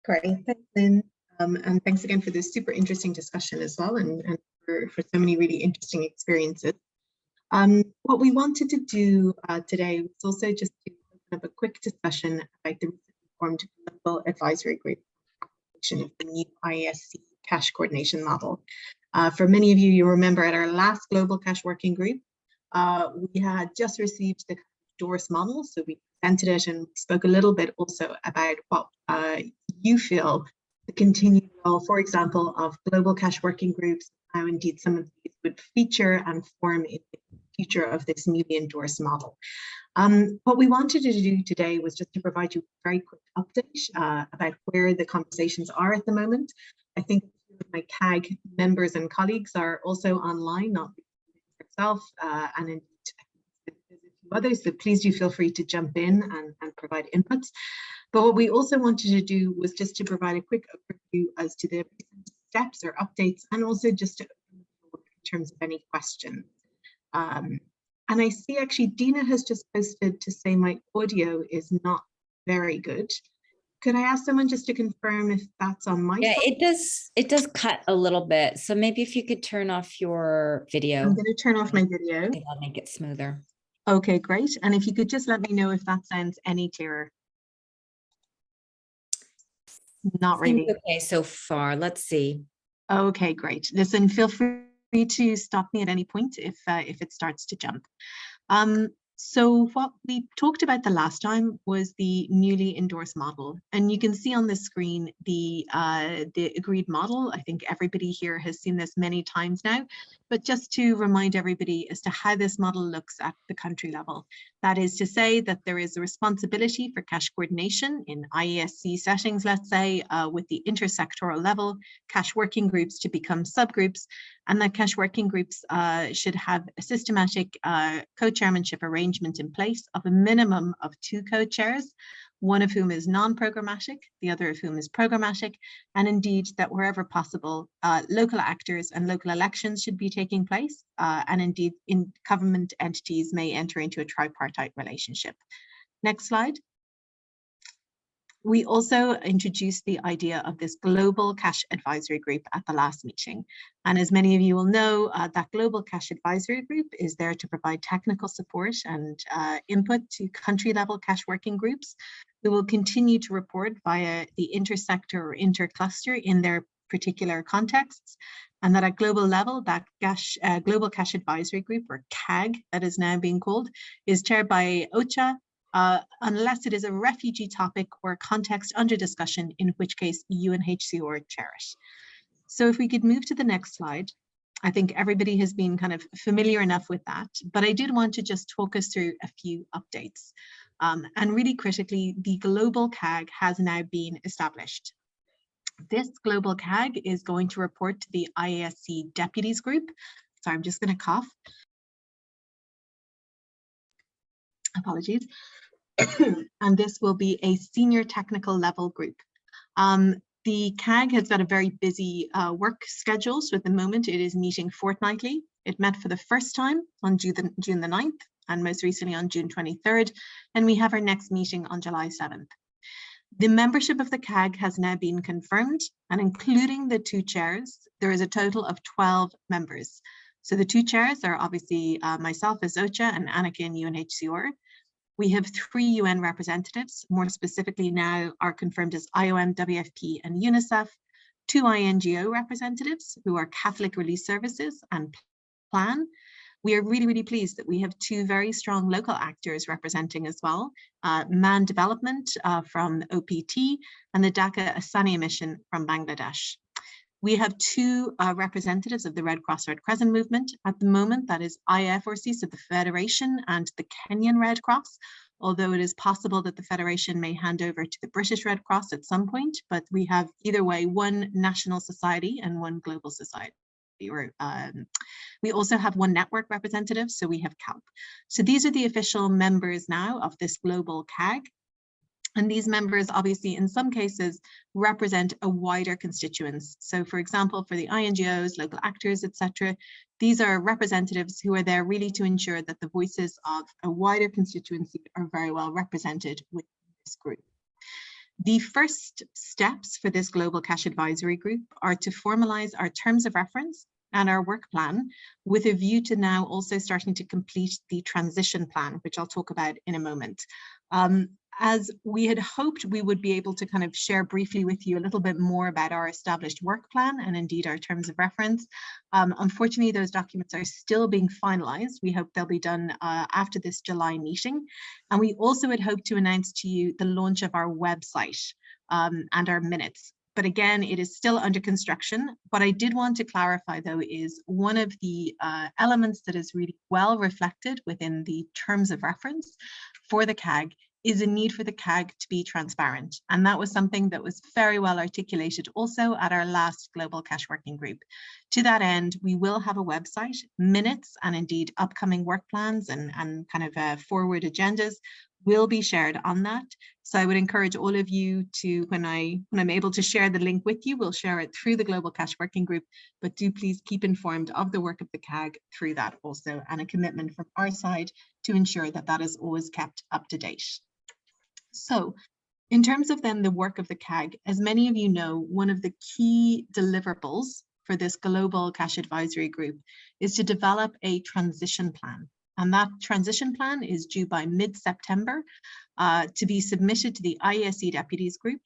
[SPEAKER 9] Great, thanks, Lynn. And thanks again for this super interesting discussion as well, and for so many really interesting experiences. What we wanted to do today was also just to open up a quick discussion about the recently formed Global Advisory Group of the new IESC cash coordination model. For many of you, you remember at our last Global Cash Working Group, we had just received the DORS model, so we presented it and spoke a little bit also about what you feel the continued role, for example, of global cash working groups, how indeed some of these would feature and form in the future of this newly endorsed model. What we wanted to do today was just to provide you a very quick update about where the conversations are at the moment. I think my CAG members and colleagues are also online, not yourself, and indeed there's a few others, so please do feel free to jump in and provide inputs. But what we also wanted to do was just to provide a quick overview as to the steps or updates, and also just to open the floor in terms of any questions. And I see actually Dina has just posted to say my audio is not very good. Could I ask someone just to confirm if that's on my side?
[SPEAKER 1] It does cut a little bit. So maybe if you could turn off your video.
[SPEAKER 9] I'm going to turn off my video.
[SPEAKER 1] I think I'll make it smoother.
[SPEAKER 9] Okay, great. And if you could just let me know if that sounds any clearer. Not really.
[SPEAKER 1] Okay, so far. Let's see.
[SPEAKER 9] Okay, great. Listen, feel free to stop me at any point if it starts to jump. So what we talked about the last time was the newly endorsed model, and you can see on the screen the agreed model. I think everybody here has seen this many times now, but just to remind everybody as to how this model looks at the country level. That is to say that there is a responsibility for cash coordination in IESC settings, let's say, with the intersectoral level, cash working groups to become subgroups, and that cash working groups should have a systematic co-chairmanship arrangement in place of a minimum of 2 co-chairs, one of whom is non-programmatic, the other of whom is programmatic, and indeed that wherever possible, local actors and local elections should be taking place, and indeed in government entities may enter into a tripartite relationship. Next slide. We also introduced the idea of this Global Cash Advisory Group at the last meeting. And as many of you will know, that Global Cash Advisory Group is there to provide technical support and input to country-level cash working groups who will continue to report via the intersector or intercluster in their particular contexts. And that at global level, that Global Cash Advisory Group, or CAG, that is now being called, is chaired by OCHA, unless it is a refugee topic or context under discussion, in which case UNHCR chair it. So if we could move to the next slide. I think everybody has been kind of familiar enough with that, but I did want to just talk us through a few updates. And really critically, the global CAG has now been established. This global CAG is going to report to the IASC deputies group. Sorry, I'm just going to cough. Apologies. And this will be a senior technical level group. The CAG has got a very busy work schedule, so at the moment it is meeting fortnightly. It met for the first time on June the 9th and most recently on June 23rd, and we have our next meeting on July 7th. The membership of the CAG has now been confirmed, and including the 2 chairs, there is a total of 12 members. So the 2 chairs are obviously myself as OCHA and Annika in UNHCR. We have 3 UN representatives, more specifically now are confirmed as IOM, WFP and UNICEF, 2 INGO representatives who are Catholic Relief Services and PLAN. We are really, really pleased that we have 2 very strong local actors representing as well, Man Development from OPT and the Dhaka Asania Mission from Bangladesh. We have 2 representatives of the Red Cross Red Crescent movement at the moment, that is IFRC, so the Federation, and the Kenyan Red Cross, although it is possible that the Federation may hand over to the British Red Cross at some point, but we have either way 1 national society and 1 global society. We also have 1 network representative, so we have CALP. So these are the official members now of this global CAG. And these members obviously in some cases represent a wider constituents. So for example, for the INGOs, local actors, etc., these are representatives who are there really to ensure that the voices of a wider constituency are very well represented within this group. The first steps for this Global Cash Advisory Group are to formalize our terms of reference and our work plan with a view to now also starting to complete the transition plan, which I'll talk about in a moment. As we had hoped, we would be able to kind of share briefly with you a little bit more about our established work plan and indeed our terms of reference. Unfortunately, those documents are still being finalized. We hope they'll be done after this July meeting. And we also had hoped to announce to you the launch of our website and our minutes. But again, it is still under construction. What I did want to clarify, though, is one of the elements that is really well reflected within the terms of reference for the CAG is a need for the CAG to be transparent. And that was something that was very well articulated also at our last Global Cash Working Group. To that end, we will have a website, minutes, and indeed upcoming work plans and kind of forward agendas will be shared on that. So I would encourage all of you to, when I'm able to share the link with you, we'll share it through the Global Cash Working Group, but do please keep informed of the work of the CAG through that also, and a commitment from our side to ensure that that is always kept up to date. So in terms of then the work of the CAG, as many of you know, one of the key deliverables for this Global Cash Advisory Group is to develop a transition plan. And that transition plan is due by mid-September to be submitted to the IASC Deputies Group.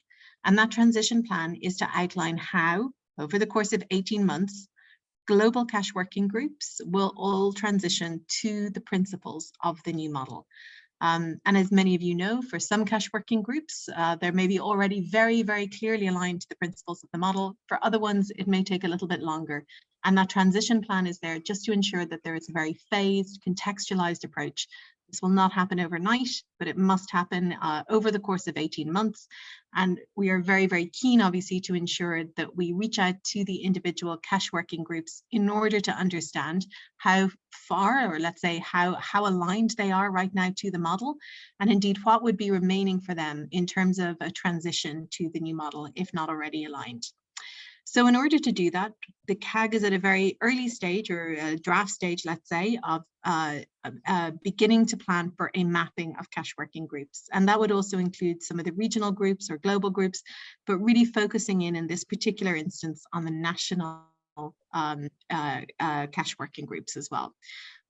[SPEAKER 9] And that transition plan is to outline how, over the course of 18 months, global cash working groups will all transition to the principles of the new model. And as many of you know, for some cash working groups, they're maybe already very, very clearly aligned to the principles of the model. For other ones, it may take a little bit longer. And that transition plan is there just to ensure that there is a very phased, contextualized approach. This will not happen overnight, but it must happen over the course of 18 months. And we are very, very keen, obviously, to ensure that we reach out to the individual cash working groups in order to understand how far, or let's say how aligned they are right now to the model, and indeed what would be remaining for them in terms of a transition to the new model, if not already aligned. So in order to do that, the CAG is at a very early stage, or a draft stage, let's say, of beginning to plan for a mapping of cash working groups. And that would also include some of the regional groups or global groups, but really focusing in this particular instance on the national cash working groups as well.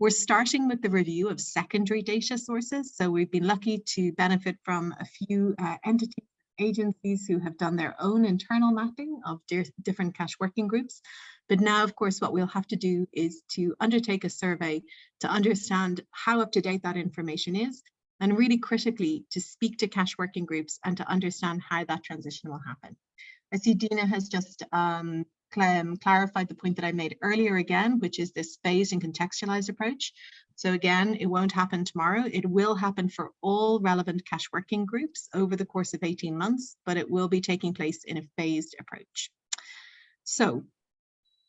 [SPEAKER 9] We're starting with the review of secondary data sources. So we've been lucky to benefit from a few entities, agencies who have done their own internal mapping of different cash working groups. But now, of course, what we'll have to do is to undertake a survey to understand how up to date that information is, and really critically to speak to cash working groups and to understand how that transition will happen. I see Dina has just clarified the point that I made earlier again, which is this phased and contextualized approach. So again, it won't happen tomorrow. It will happen for all relevant cash working groups over the course of 18 months, but it will be taking place in a phased approach. So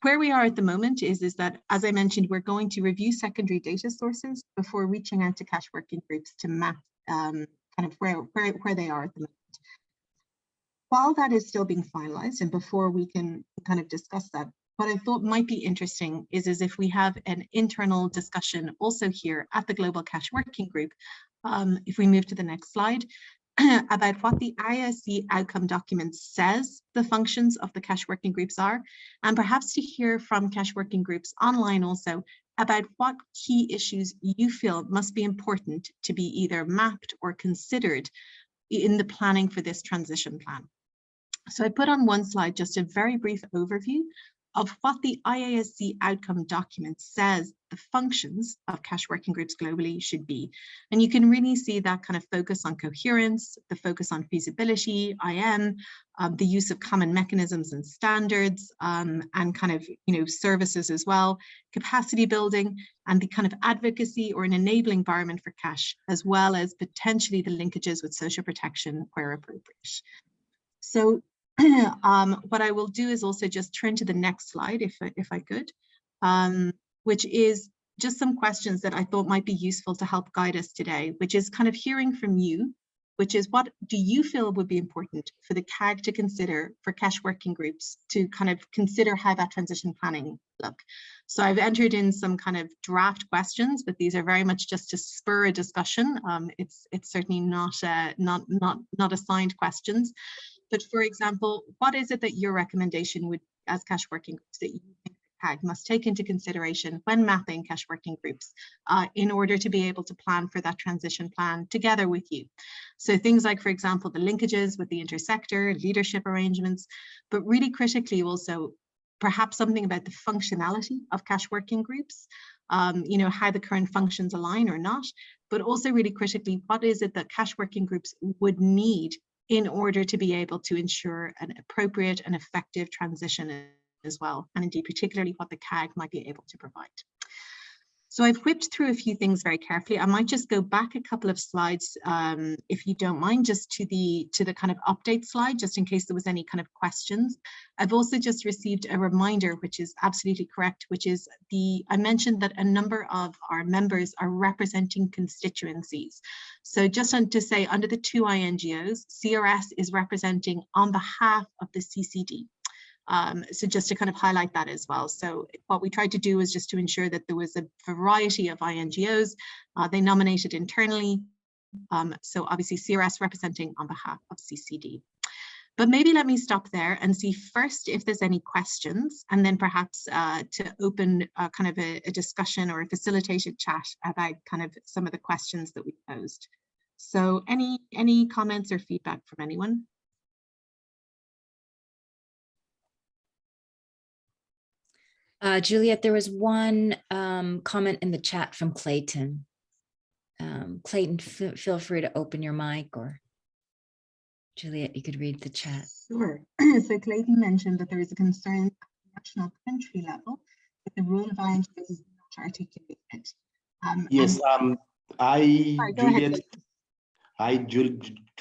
[SPEAKER 9] where we are at the moment is that, as I mentioned, we're going to review secondary data sources before reaching out to cash working groups to map kind of where they are at the moment. While that is still being finalized, and before we can kind of discuss that, what I thought might be interesting is if we have an internal discussion also here at the Global Cash Working Group, if we move to the next slide, about what the IASC outcome document says the functions of the cash working groups are, and perhaps to hear from cash working groups online also about what key issues you feel must be important to be either mapped or considered in the planning for this transition plan. So I put on one slide just a very brief overview of what the IASC outcome document says the functions of cash working groups globally should be. And you can really see that kind of focus on coherence, the focus on feasibility, IM, the use of common mechanisms and standards, and kind of, services as well, capacity building, and the kind of advocacy or an enabling environment for cash, as well as potentially the linkages with social protection where appropriate. So what I will do is also just turn to the next slide, if I could, which is just some questions that I thought might be useful to help guide us today, which is kind of hearing from you which is what do you feel would be important for the CAG to consider for cash working groups to kind of consider how that transition planning look? So I've entered in some kind of draft questions, but these are very much just to spur a discussion. It's certainly not assigned questions. But for example, what is it that your recommendation would, as cash working groups, that you think CAG must take into consideration when mapping cash working groups in order to be able to plan for that transition plan together with you? So things like, for example, the linkages with the intersector, leadership arrangements, but really critically also perhaps something about the functionality of cash working groups, you know, how the current functions align or not, but also really critically, what is it that cash working groups would need in order to be able to ensure an appropriate and effective transition as well, and indeed particularly what the CAG might be able to provide. So I've whipped through a few things very carefully. I might just go back a couple of slides, if you don't mind, just to the kind of update slide, just in case there was any kind of questions. I've also just received a reminder, which is absolutely correct, which is I mentioned that a number of our members are representing constituencies. So just to say, under the 2 INGOs, CRS is representing on behalf of the CCD. So just to kind of highlight that as well. So what we tried to do was just to ensure that there was a variety of INGOs. They nominated internally. So obviously CRS representing on behalf of CCD. But maybe let me stop there and see first if there's any questions, and then perhaps to open kind of a discussion or a facilitated chat about kind of some of the questions that we posed. So any comments or feedback from anyone?
[SPEAKER 1] Juliet, there was one comment in the chat from Clayton. Clayton, feel free to open your mic, or Juliet, you could read the chat.
[SPEAKER 9] Sure. So Clayton mentioned that there is a concern at the national country level that the role of INGOs is not articulated.
[SPEAKER 10] Yes,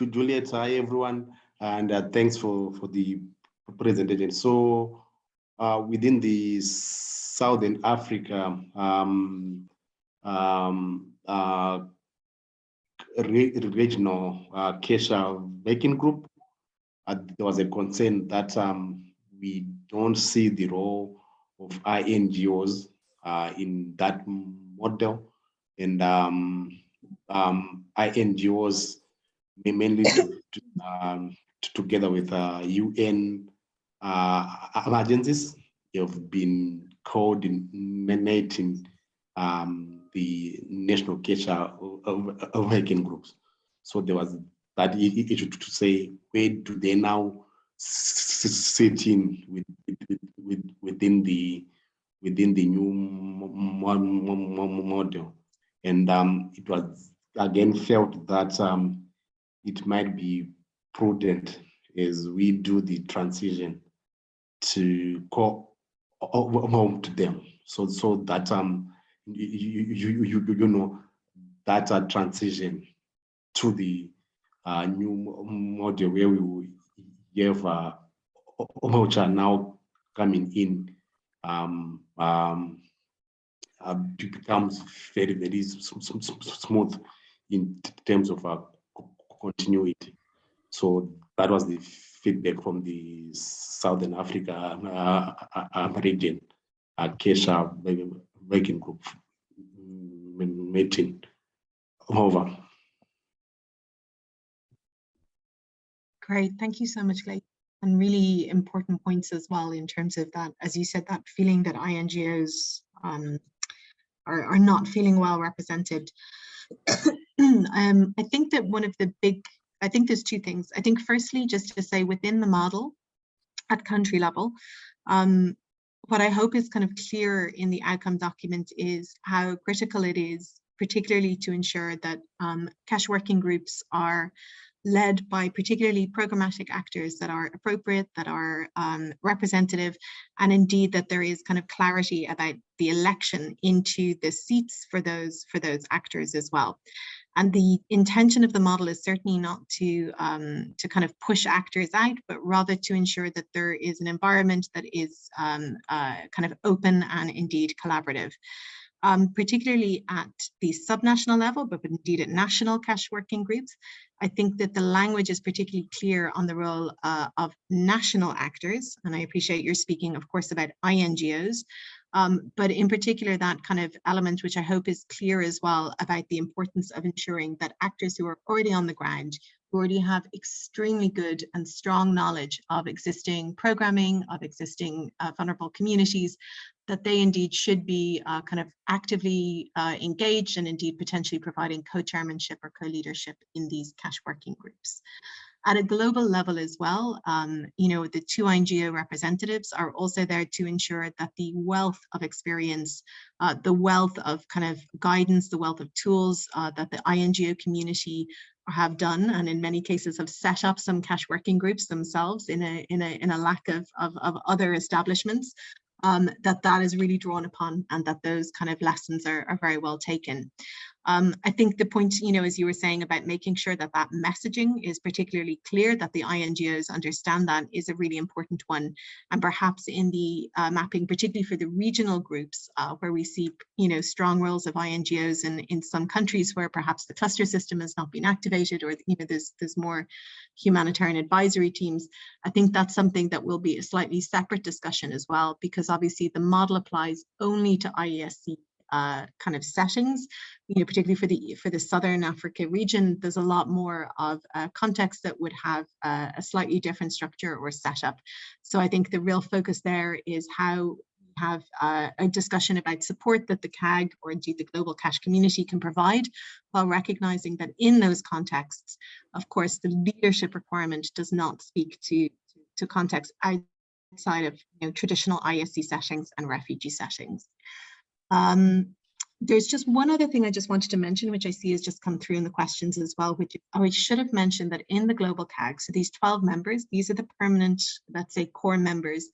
[SPEAKER 9] Juliet,
[SPEAKER 10] hi everyone, and thanks for the presentation. So within the Southern Africa regional cash working group, there was a concern that we don't see the role of INGOs in that model, and INGOs mainly together with UN agencies have been coordinating the national cash working groups. So there was that issue to say, where do they now sit in within the new model? And it was again felt that it might be prudent as we do the transition to go home to them, so that you know that transition to the new model where we have voucher now coming in becomes very, very smooth in terms of continuity. So that was the feedback from the Southern Africa region cash working group meeting. Over.
[SPEAKER 9] Great, thank you so much, Clay. And really important points as well in terms of that, as you said, that feeling that INGOs are not feeling well represented. I think that one of the I think there's two things. I think firstly, just to say within the model at country level, what I hope is kind of clear in the outcome document is how critical it is, particularly to ensure that cash working groups are led by particularly programmatic actors that are appropriate, that are representative, and indeed that there is kind of clarity about the election into the seats for those actors as well. And the intention of the model is certainly not to kind of push actors out, but rather to ensure that there is an environment that is kind of open and indeed collaborative. particularly at the subnational level, but indeed at national cash working groups. I think that the language is particularly clear on the role of national actors. And I appreciate you're speaking, of course, about INGOs, but in particular, that kind of element, which I hope is clear as well, about the importance of ensuring that actors who are already on the ground, who already have extremely good and strong knowledge of existing programming, of existing vulnerable communities, that they indeed should be kind of actively engaged and indeed potentially providing co-chairmanship or co-leadership in these cash working groups. At a global level as well, you know, the two INGO representatives are also there to ensure that the wealth of experience, the wealth of kind of guidance, the wealth of tools that the INGO community have done, and in many cases have set up some cash working groups themselves in a lack of other establishments, that is really drawn upon, and that those kind of lessons are very well taken. I think the point, you know, as you were saying about making sure that that messaging is particularly clear, that the INGOs understand that, is a really important one. And perhaps in the mapping, particularly for the regional groups, where we see, you know, strong roles of INGOs in some countries where perhaps the cluster system has not been activated, or, you know, there's more humanitarian advisory teams. I think that's something that will be a slightly separate discussion as well, because obviously the model applies only to IESC kind of settings, you know, particularly for the Southern Africa region. There's a lot more of context that would have a slightly different structure or setup. So I think the real focus there is how we have a discussion about support that the CAG or indeed the global cash community can provide, while recognizing that in those contexts, of course, the leadership requirement does not speak to context outside of, you know, traditional ISC settings and refugee settings. There's just one other thing I just wanted to mention, which I see has just come through in the questions as well, which I should have mentioned, that in the global CAG, so these 12 members, these are the permanent, let's say, core members,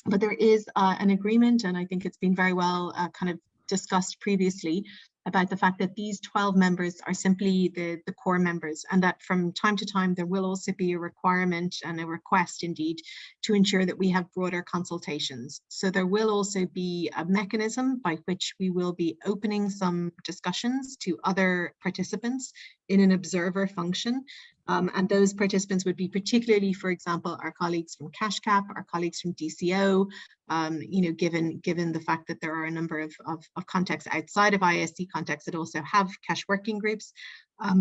[SPEAKER 9] but there is an agreement, and I think it's been very well kind of discussed previously, about the fact that these 12 members are simply the core members, and that from time to time there will also be a requirement and a request indeed to ensure that we have broader consultations. So there will also be a mechanism by which we will be opening some discussions to other participants in an observer function. And those participants would be particularly, for example, our colleagues from CashCap, our colleagues from DCO, you know, given the fact that there are a number of contexts outside of ISC contexts that also have cash working groups,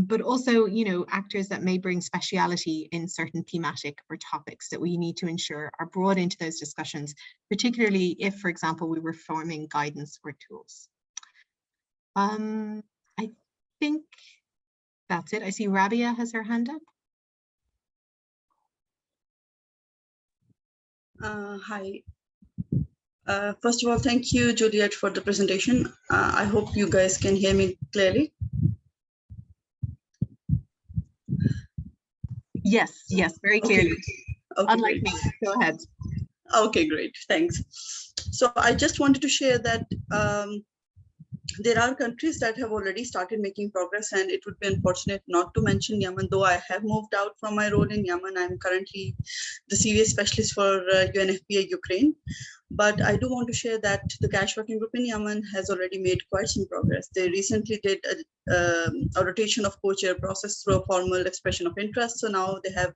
[SPEAKER 9] but also, you know, actors that may bring speciality in certain thematic or topics that we need to ensure are brought into those discussions, particularly if, for example, we were forming guidance or tools. I think that's it. I see Rabia has her hand up.
[SPEAKER 11] Hi. First of all, thank you, Juliet, for the presentation. I hope you guys can hear me clearly.
[SPEAKER 9] Yes, very clearly.
[SPEAKER 11] Okay,
[SPEAKER 9] unlike me. Go ahead.
[SPEAKER 11] Okay, great. Thanks. So I just wanted to share that there are countries that have already started making progress, and it would be unfortunate not to mention Yemen. Though I have moved out from my role in Yemen, I'm currently the CVA specialist for UNFPA Ukraine. But I do want to share that the cash working group in Yemen has already made quite some progress. They recently did a rotation of co-chair process through a formal expression of interest. So now they have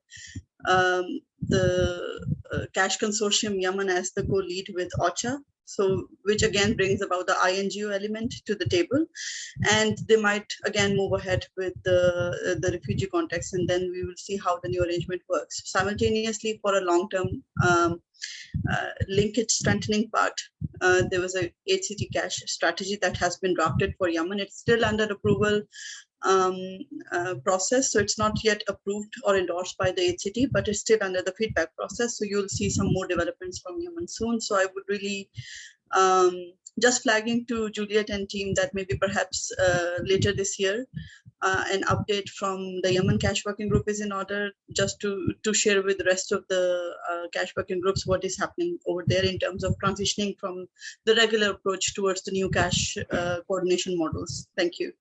[SPEAKER 11] the cash consortium Yemen as the co-lead with OCHA. So which again brings about the INGO element to the table, and they might again move ahead with the refugee context, and then we will see how the new arrangement works. Simultaneously, for a long-term linkage strengthening part, there was a HCT cash strategy that has been drafted for Yemen. It's still under approval process, so it's not yet approved or endorsed by the HCT, but it's still under the feedback process. So you'll see some more developments from Yemen soon. So I would really just flagging to Juliet and team that maybe perhaps later this year an update from the Yemen cash working group is in order, just to share with the rest of the cash working groups what is happening over there in terms of transitioning from the regular approach towards the new cash coordination models. Thank you.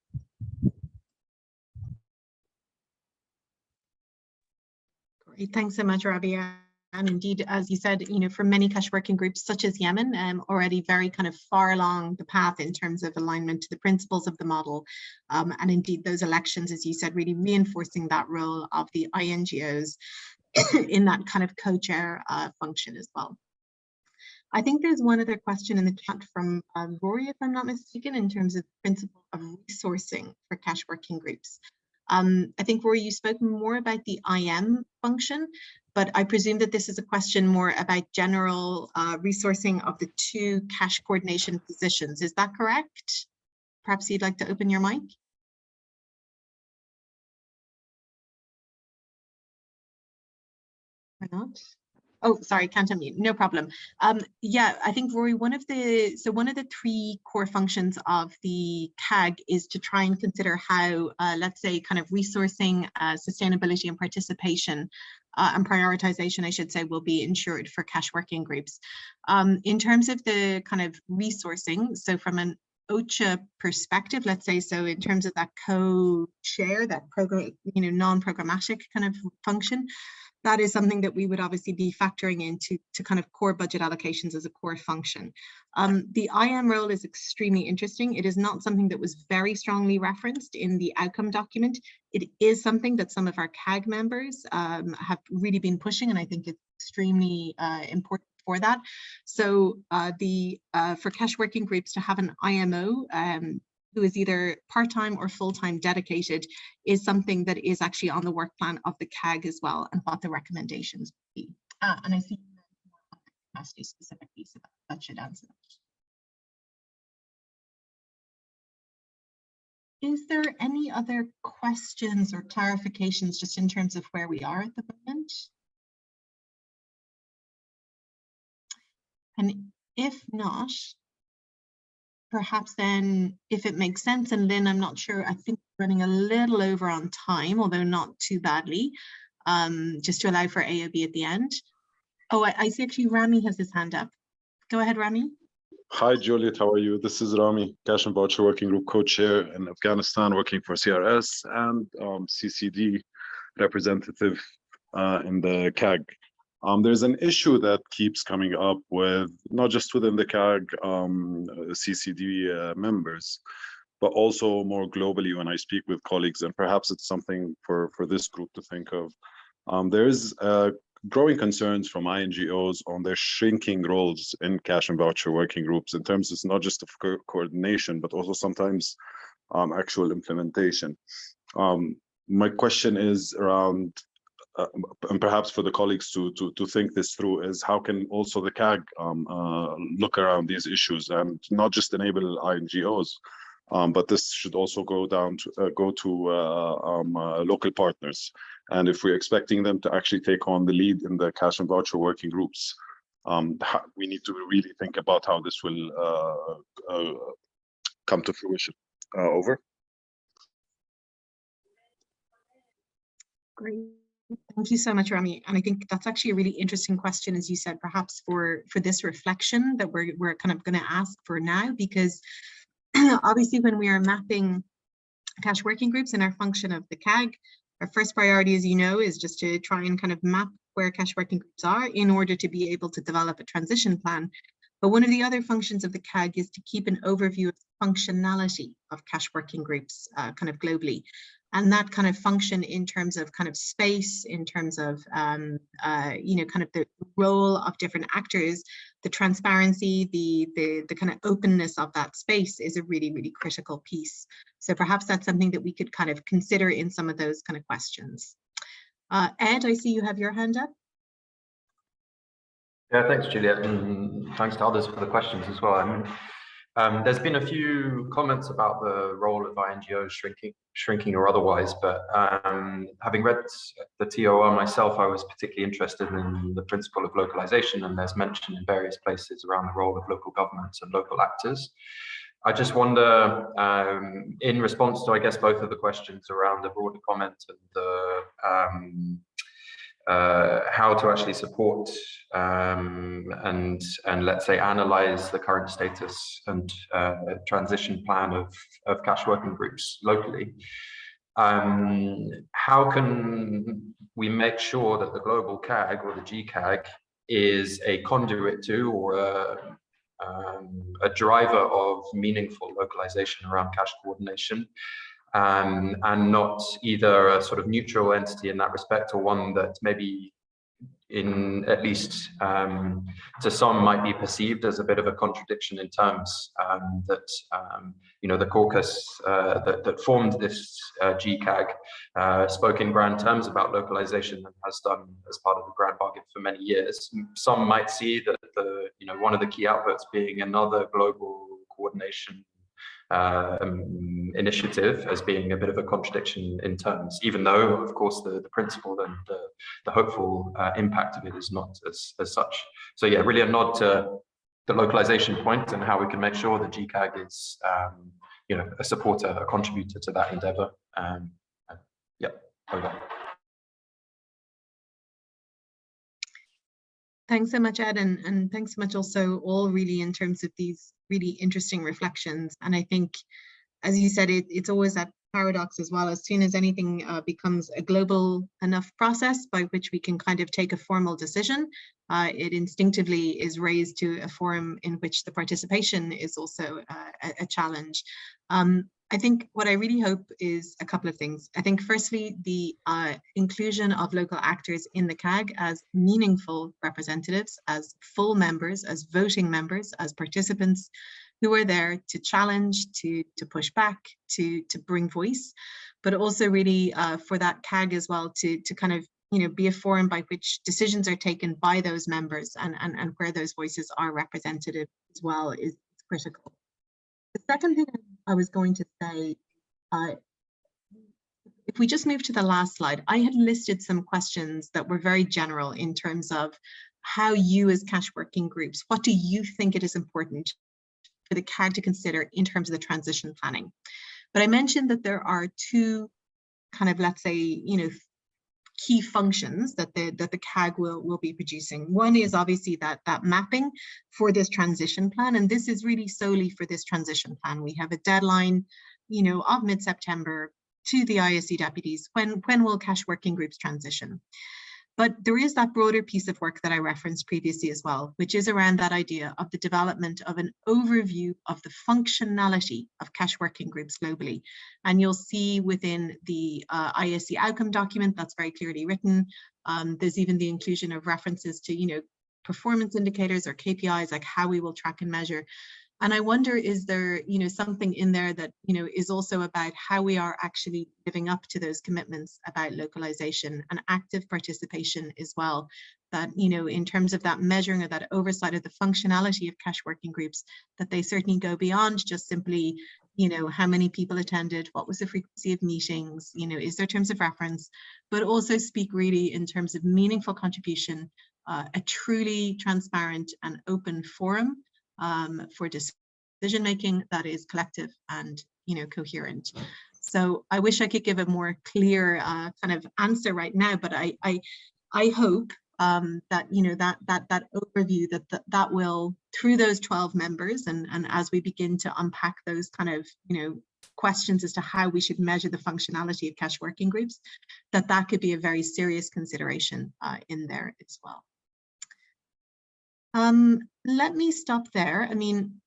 [SPEAKER 9] Great, thanks so much, Rabia. And indeed, as you said, for many cash working groups such as Yemen, already very kind of far along the path in terms of alignment to the principles of the model. And indeed, those elections, as you said, really reinforcing that role of the INGOs in that kind of co-chair function as well. I think there's one other question in the chat from Rory, if I'm not mistaken, in terms of the principle of resourcing for cash working groups. I think, Rory, you spoke more about the IM function, but I presume that this is a question more about general resourcing of the 2 cash coordination positions. Is that correct? Perhaps you'd like to open your mic. Or not? Oh, sorry, can't unmute. No problem. Yeah, I think, Rory, one of the 3 core functions of the CAG is to try and consider how, let's say, kind of resourcing, sustainability and participation and prioritization, I should say, will be ensured for cash working groups. In terms of the kind of resourcing, so from an OCHA perspective, let's say, so in terms of that co-chair, that program, non-programmatic kind of function, that is something that we would obviously be factoring into kind of core budget allocations as a core function. The IM role is extremely interesting. It is not something that was very strongly referenced in the outcome document. It is something that some of our CAG members have really been pushing, and I think it's extremely important for that. So for cash working groups to have an IMO who is either part-time or full-time dedicated is something that is actually on the work plan of the CAG as well, and what the recommendations would be. And I see capacity specifically, so that should answer that. Is there any other questions or clarifications just in terms of where we are at the moment? And if not, perhaps then, if it makes sense, and Lynn, I'm not sure, I think we're running a little over on time, although not too badly, just to allow for AOB at the end. Oh, I see actually Rami has his hand up. Go ahead, Rami.
[SPEAKER 12] Hi, Juliet, how are you? This is Rami, Cash and Voucher Working Group Co-Chair in Afghanistan, working for CRS and CCD representative in the CAG. There's an issue that keeps coming up with, not just within the CAG CCD members, but also more globally when I speak with colleagues, and perhaps it's something for this group to think of. There's growing concerns from INGOs on their shrinking roles in cash and voucher working groups in terms of not just of coordination, but also sometimes actual implementation. My question is around, and perhaps for the colleagues to think this through, is how can also the CAG look around these issues and not just enable INGOs, but this should also go to local partners. And if we're expecting them to actually take on the lead in the cash and voucher working groups, we need to really think about how this will come to fruition. Over.
[SPEAKER 9] Great. Thank you so much, Rami. And I think that's actually a really interesting question, as you said, perhaps for this reflection that we're kind of going to ask for now, because obviously when we are mapping cash working groups in our function of the CAG, our first priority, as you know, is just to try and kind of map where cash working groups are in order to be able to develop a transition plan. But one of the other functions of the CAG is to keep an overview of the functionality of cash working groups kind of globally. And that kind of function in terms of kind of space, in terms of, kind of the role of different actors, the transparency, the kind of openness of that space is a really, really critical piece. So perhaps that's something that we could kind of consider in some of those kind of questions. Ed, I see you have your hand up.
[SPEAKER 8] Yeah, thanks, Juliet, and thanks to others for the questions as well. I mean, there's been a few comments about the role of INGOs shrinking or otherwise, but having read the TOR myself, I was particularly interested in the principle of localization, and there's mention in various places around the role of local governments and local actors. I just wonder, in response to, I guess, both of the questions around the broader comment and the how to actually support and let's say analyze the current status and transition plan of cash working groups locally. how can we make sure that the global CAG or the GCAG is a conduit to or a driver of meaningful localization around cash coordination, and not either a sort of neutral entity in that respect, or one that maybe in at least to some might be perceived as a bit of a contradiction in terms, that you know, the caucus that formed this GCAG spoke in grand terms about localization and has done as part of the grand bargain for many years. Some might see that the, you know, one of the key outputs being another global coordination initiative as being a bit of a contradiction in terms, even though, of course, the principle and the hopeful impact of it is not as such. So yeah, really a nod to the localization point and how we can make sure the GCAG is, you know, a supporter, a contributor to that endeavor. Yeah, over.
[SPEAKER 9] Thanks so much, Ed, and thanks so much also all really in terms of these really interesting reflections. And I think, as you said, it's always that paradox as well. As soon as anything becomes a global enough process by which we can kind of take a formal decision, it instinctively is raised to a forum in which the participation is also a challenge. I think what I really hope is a couple of things. I think firstly, the inclusion of local actors in the CAG as meaningful representatives, as full members, as voting members, as participants who are there to challenge, to push back, to bring voice, but also really for that CAG as well to kind of, you know, be a forum by which decisions are taken by those members and where those voices are representative as well is critical. The second thing I was going to say, if we just move to the last slide, I had listed some questions that were very general in terms of how you as cash working groups, what do you think it is important for the CAG to consider in terms of the transition planning? But I mentioned that there are two kind of, let's say, you know, key functions that the CAG will be producing. One is obviously that mapping for this transition plan, and this is really solely for this transition plan. We have a deadline, you know, of mid-September to the ISC deputies. When will cash working groups transition? But there is that broader piece of work that I referenced previously as well, which is around that idea of the development of an overview of the functionality of cash working groups globally. And you'll see within the ISC outcome document that's very clearly written. There's even the inclusion of references to, you know, performance indicators or KPIs, like how we will track and measure. And I wonder, is there, you know, something in there that, you know, is also about how we are actually living up to those commitments about localization and active participation as well, that, you know, in terms of that measuring or that oversight of the functionality of cash working groups, that they certainly go beyond just simply, you know, how many people attended, what was the frequency of meetings, you know, is there terms of reference, but also speak really in terms of meaningful contribution, a truly transparent and open forum for decision-making that is collective and, you know, coherent. So I wish I could give a more clear kind of answer right now, but I hope that, you know, that overview that will, through those 12 members and as we begin to unpack those kind of, you know, questions as to how we should measure the functionality of cash working groups, that could be a very serious consideration in there as well. Let me stop there. I mean,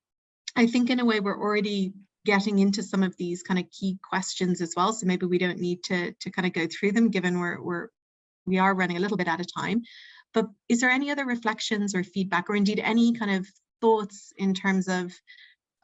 [SPEAKER 9] I think in a way we're already getting into some of these kind of key questions as well. So maybe we don't need to kind of go through them, given we are running a little bit out of time. But is there any other reflections or feedback, or indeed any kind of thoughts in terms of,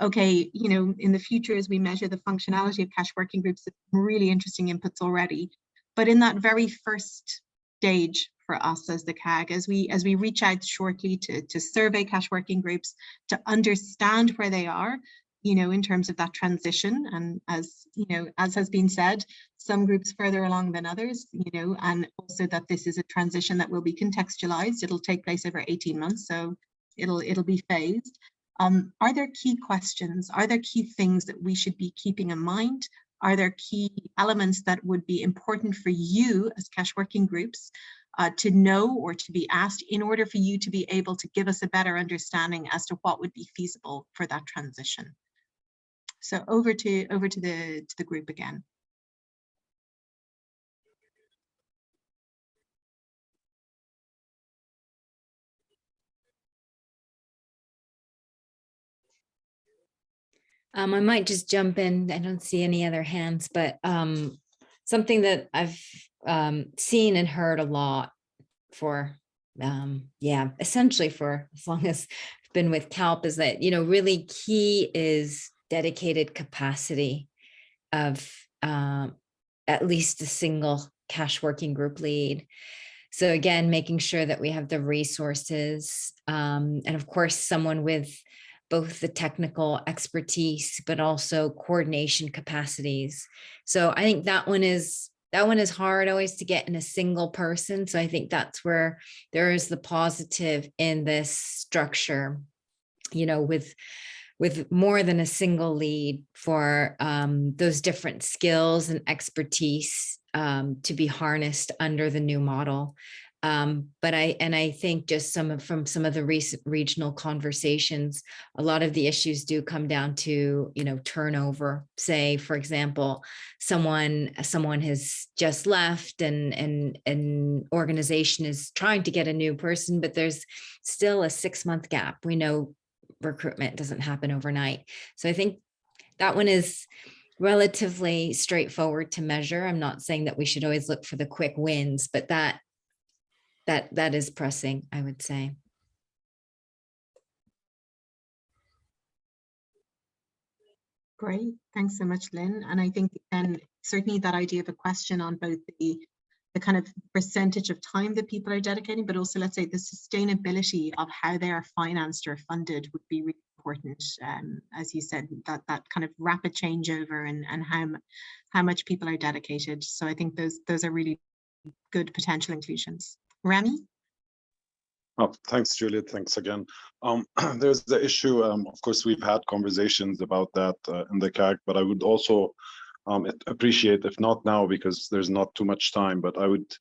[SPEAKER 9] okay, you know, in the future as we measure the functionality of cash working groups, really interesting inputs already. But in that very first stage for us as the CAG, as we reach out shortly to survey cash working groups, to understand where they are, you know, in terms of that transition, and as you know, as has been said, some groups further along than others, you know, and also that this is a transition that will be contextualized. It'll take place over 18 months, so it'll be phased. Are there key questions? Are there key things that we should be keeping in mind? Are there key elements that would be important for you as cash working groups to know or to be asked in order for you to be able to give us a better understanding as to what would be feasible for that transition? So over to the group again.
[SPEAKER 1] I might just jump in. I don't see any other hands, but something that I've seen and heard a lot for, yeah, essentially for as long as I've been with CALP is that, really key is dedicated capacity of at least a single cash working group lead. So again, making sure that we have the resources, and of course, someone with both the technical expertise, but also coordination capacities. So I think that one is hard always to get in a single person. So I think that's where there is the positive in this structure, with more than a single lead for those different skills and expertise to be harnessed under the new model. But I think just from some of the recent regional conversations, a lot of the issues do come down to, turnover. Say, for example, someone has just left and an organization is trying to get a new person, but there's still a 6-month gap. We know recruitment doesn't happen overnight. So I think that one is relatively straightforward to measure. I'm not saying that we should always look for the quick wins, but that is pressing, I would say.
[SPEAKER 9] Great, thanks so much, Lynn. And I think then certainly that idea of a question on both the kind of percentage of time that people are dedicating, but also, let's say, the sustainability of how they are financed or funded would be really important. As you said, that kind of rapid changeover and how much people are dedicated. So I think those are really good potential inclusions. Rami?
[SPEAKER 12] Oh, thanks, Juliet. Thanks again. There's the issue. Of course, we've had conversations about that in the CAG, but I would also appreciate, if not now, because there's not too much time, but I would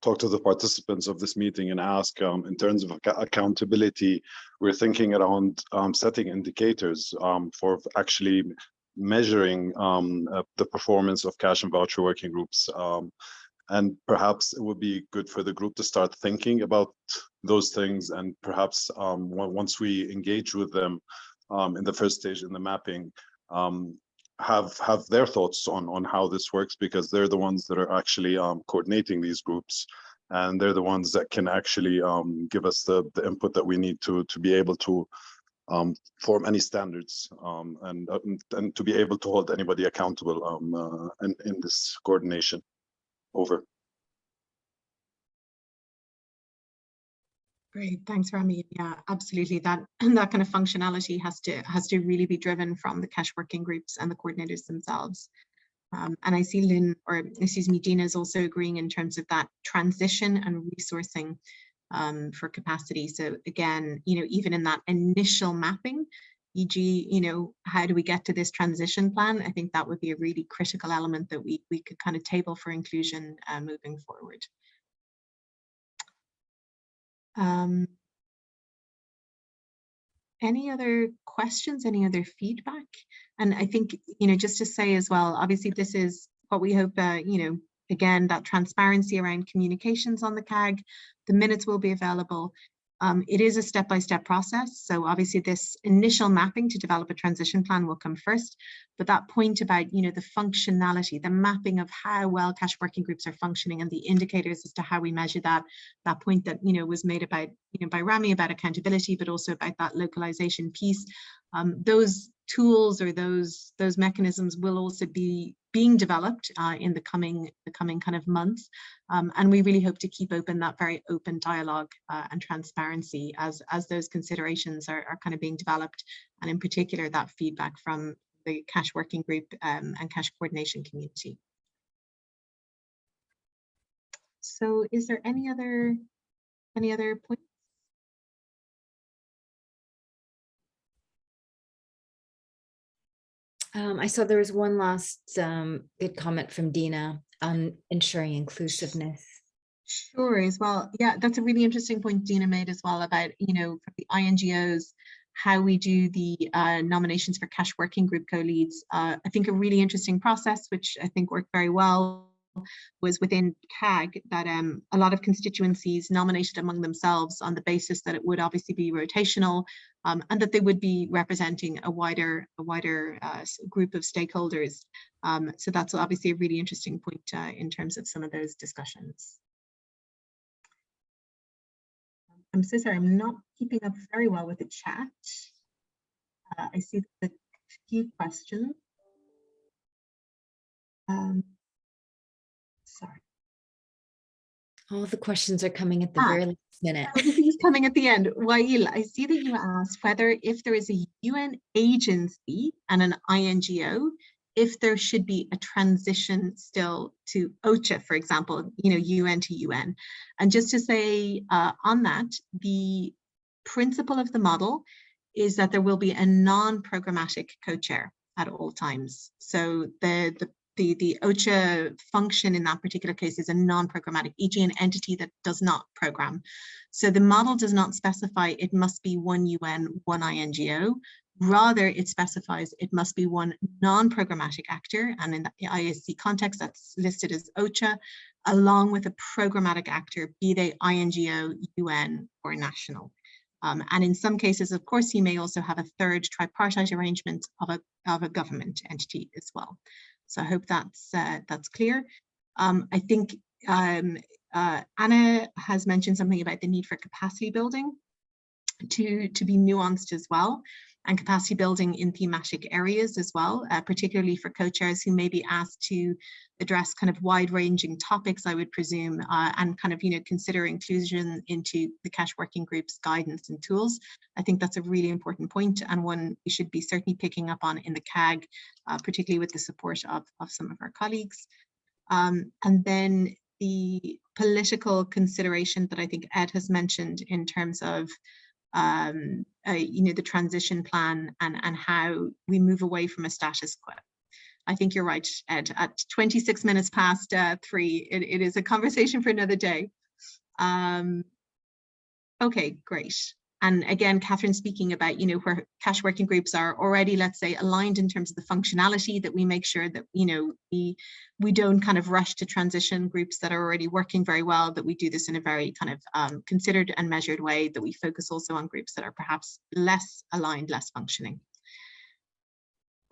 [SPEAKER 12] talk to the participants of this meeting and ask, in terms of accountability, we're thinking around setting indicators for actually measuring the performance of cash and voucher working groups. And perhaps it would be good for the group to start thinking about those things, and perhaps once we engage with them in the first stage in the mapping, have their thoughts on how this works, because they're the ones that are actually coordinating these groups, and they're the ones that can actually give us the input that we need to be able to form any standards and to be able to hold anybody accountable in this coordination. Over.
[SPEAKER 9] Great, thanks, Rami. Yeah, absolutely. That kind of functionality has to really be driven from the cash working groups and the coordinators themselves. And I see Dina is also agreeing in terms of that transition and resourcing for capacity. So again, even in that initial mapping, e.g., how do we get to this transition plan? I think that would be a really critical element that we could kind of table for inclusion moving forward. Any other questions, any other feedback? And I think, just to say as well, obviously this is what we hope, again, that transparency around communications on the CAG, the minutes will be available. It is a step-by-step process. So obviously this initial mapping to develop a transition plan will come first, but that point about, the functionality, the mapping of how well cash working groups are functioning and the indicators as to how we measure that point that, was made about, by Rami about accountability, but also about that localization piece. Those tools or those mechanisms will also be being developed in the coming kind of months, and we really hope to keep open that very open dialogue and transparency as those considerations are kind of being developed, and in particular that feedback from the cash working group and cash coordination community. So is there any other points?
[SPEAKER 1] I saw there was one last good comment from Dina on ensuring inclusiveness.
[SPEAKER 9] Sure, as well. Yeah, that's a really interesting point Dina made as well about, for the INGOs, how we do the nominations for cash working group co-leads. I think a really interesting process, which I think worked very well, was within CAG that a lot of constituencies nominated among themselves on the basis that it would obviously be rotational, and that they would be representing a wider group of stakeholders. So that's obviously a really interesting point in terms of some of those discussions. I'm so sorry, I'm not keeping up very well with the chat. I see a few questions. Sorry.
[SPEAKER 1] All the questions are coming at the very last minute.
[SPEAKER 9] Everything's coming at the end. Wael, I see that you asked whether if there is a UN agency and an INGO, if there should be a transition still to OCHA, for example, UN to UN. And just to say on that, the principle of the model is that there will be a non-programmatic co-chair at all times. So the OCHA function in that particular case is a non-programmatic, e.g. an entity that does not program. So the model does not specify it must be one UN, one INGO. Rather, it specifies it must be one non-programmatic actor, and in the ISC context, that's listed as OCHA, along with a programmatic actor, be they INGO, UN, or national. And in some cases, of course, you may also have a third tripartite arrangement of a government entity as well. So I hope that's clear. I think Anna has mentioned something about the need for capacity building to be nuanced as well, and capacity building in thematic areas as well, particularly for co-chairs who may be asked to address kind of wide-ranging topics, I would presume, and kind of, consider inclusion into the cash working group's guidance and tools. I think that's a really important point, and one we should be certainly picking up on in the CAG, particularly with the support of some of our colleagues. And then the political consideration that I think Ed has mentioned in terms of the transition plan and how we move away from a status quo. I think you're right, Ed. At 26 minutes past 3, it is a conversation for another day. Okay, great. And again, Catherine speaking about, where cash working groups are already, let's say, aligned in terms of the functionality, that we make sure that, we don't kind of rush to transition groups that are already working very well, that we do this in a very kind of considered and measured way, that we focus also on groups that are perhaps less aligned, less functioning.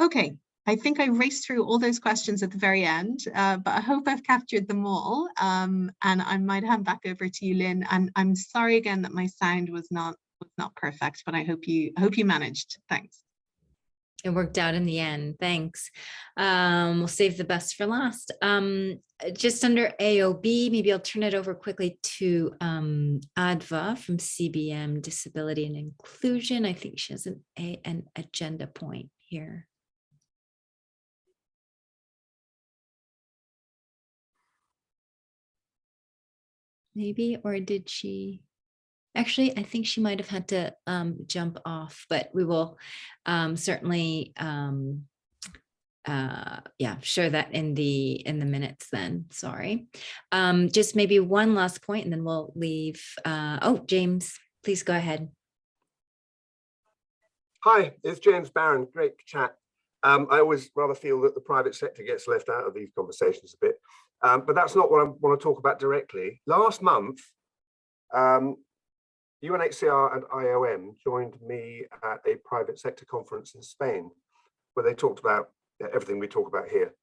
[SPEAKER 9] Okay, I think I raced through all those questions at the very end, but I hope I've captured them all. And I might hand back over to you, Lynn. And I'm sorry again that my sound was not perfect, but I hope you managed. Thanks.
[SPEAKER 1] It worked out in the end. Thanks. We'll save the best for last. Just under AOB, maybe I'll turn it over quickly to Adva from CBM Disability and Inclusion. I think she has an agenda point here. Maybe, or did she? Actually, I think she might have had to jump off, but we will certainly share that in the minutes then. Sorry. Just maybe one last point and then we'll leave. James, please go ahead.
[SPEAKER 13] Hi, it's James Barron. Great chat. I always rather feel that the private sector gets left out of these conversations a bit, but that's not what I want to talk about directly. Last month, UNHCR and IOM joined me at a private sector conference in Spain, where they talked about everything we talk about here.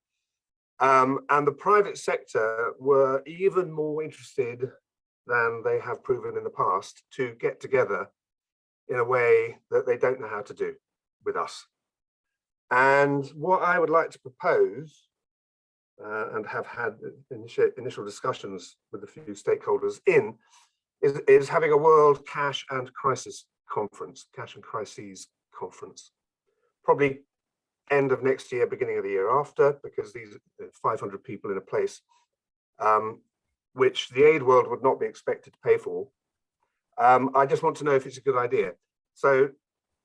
[SPEAKER 13] And the private sector were even more interested than they have proven in the past to get together in a way that they don't know how to do with us. And what I would like to propose, and have had initial discussions with a few stakeholders in, is having a World Cash and Crisis Conference, Cash and Crises Conference, probably end of next year, beginning of the year after, because these 500 people in a place, which the aid world would not be expected to pay for. I just want to know if it's a good idea. So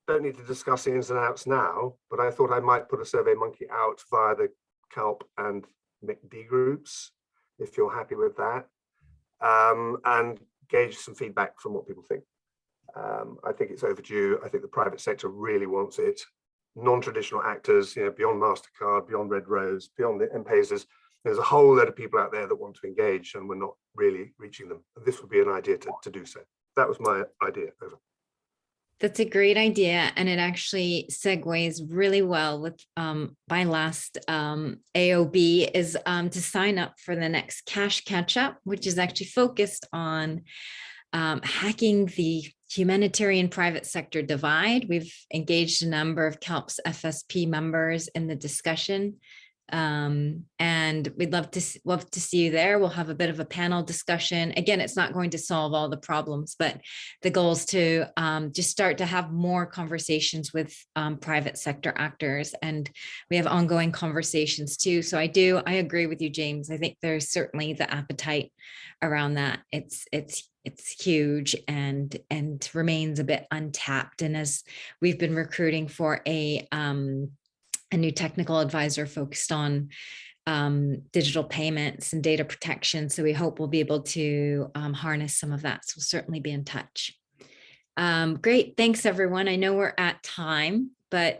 [SPEAKER 13] don't need to discuss the ins and outs now, but I thought I might put a SurveyMonkey out via the CALP and MICD groups, if you're happy with that, and gauge some feedback from what people think. I think it's overdue. I think the private sector really wants it. Non-traditional actors, beyond MasterCard, beyond Red Rose, beyond the M-Pesas, there's a whole lot of people out there that want to engage and we're not really reaching them. This would be an idea to do so. That was my idea. Over.
[SPEAKER 1] That's a great idea, and it actually segues really well with my last AOB is to sign up for the next Cash Catch Up, which is actually focused on hacking the humanitarian private sector divide. We've engaged a number of CALPS FSP members in the discussion. And we'd love to see you there. We'll have a bit of a panel discussion. Again, it's not going to solve all the problems, but the goal is to just start to have more conversations with private sector actors, and we have ongoing conversations too. So I agree with you, James. I think there's certainly the appetite around that. It's huge and remains a bit untapped. And as we've been recruiting for a new technical advisor focused on digital payments and data protection. So we hope we'll be able to harness some of that. So we'll certainly be in touch. Great. Thanks, everyone. I know we're at time, but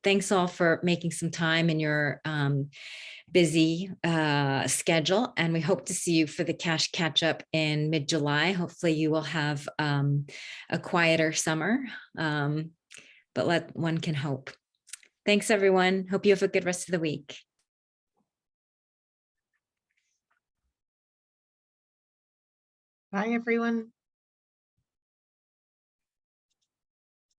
[SPEAKER 1] thanks all for making some time in your busy schedule. And we hope to see you for the Cash Catch Up in mid-July. Hopefully you will have a quieter summer, but one can hope. Thanks, everyone. Hope you have a good rest of the week.
[SPEAKER 9] Bye, everyone.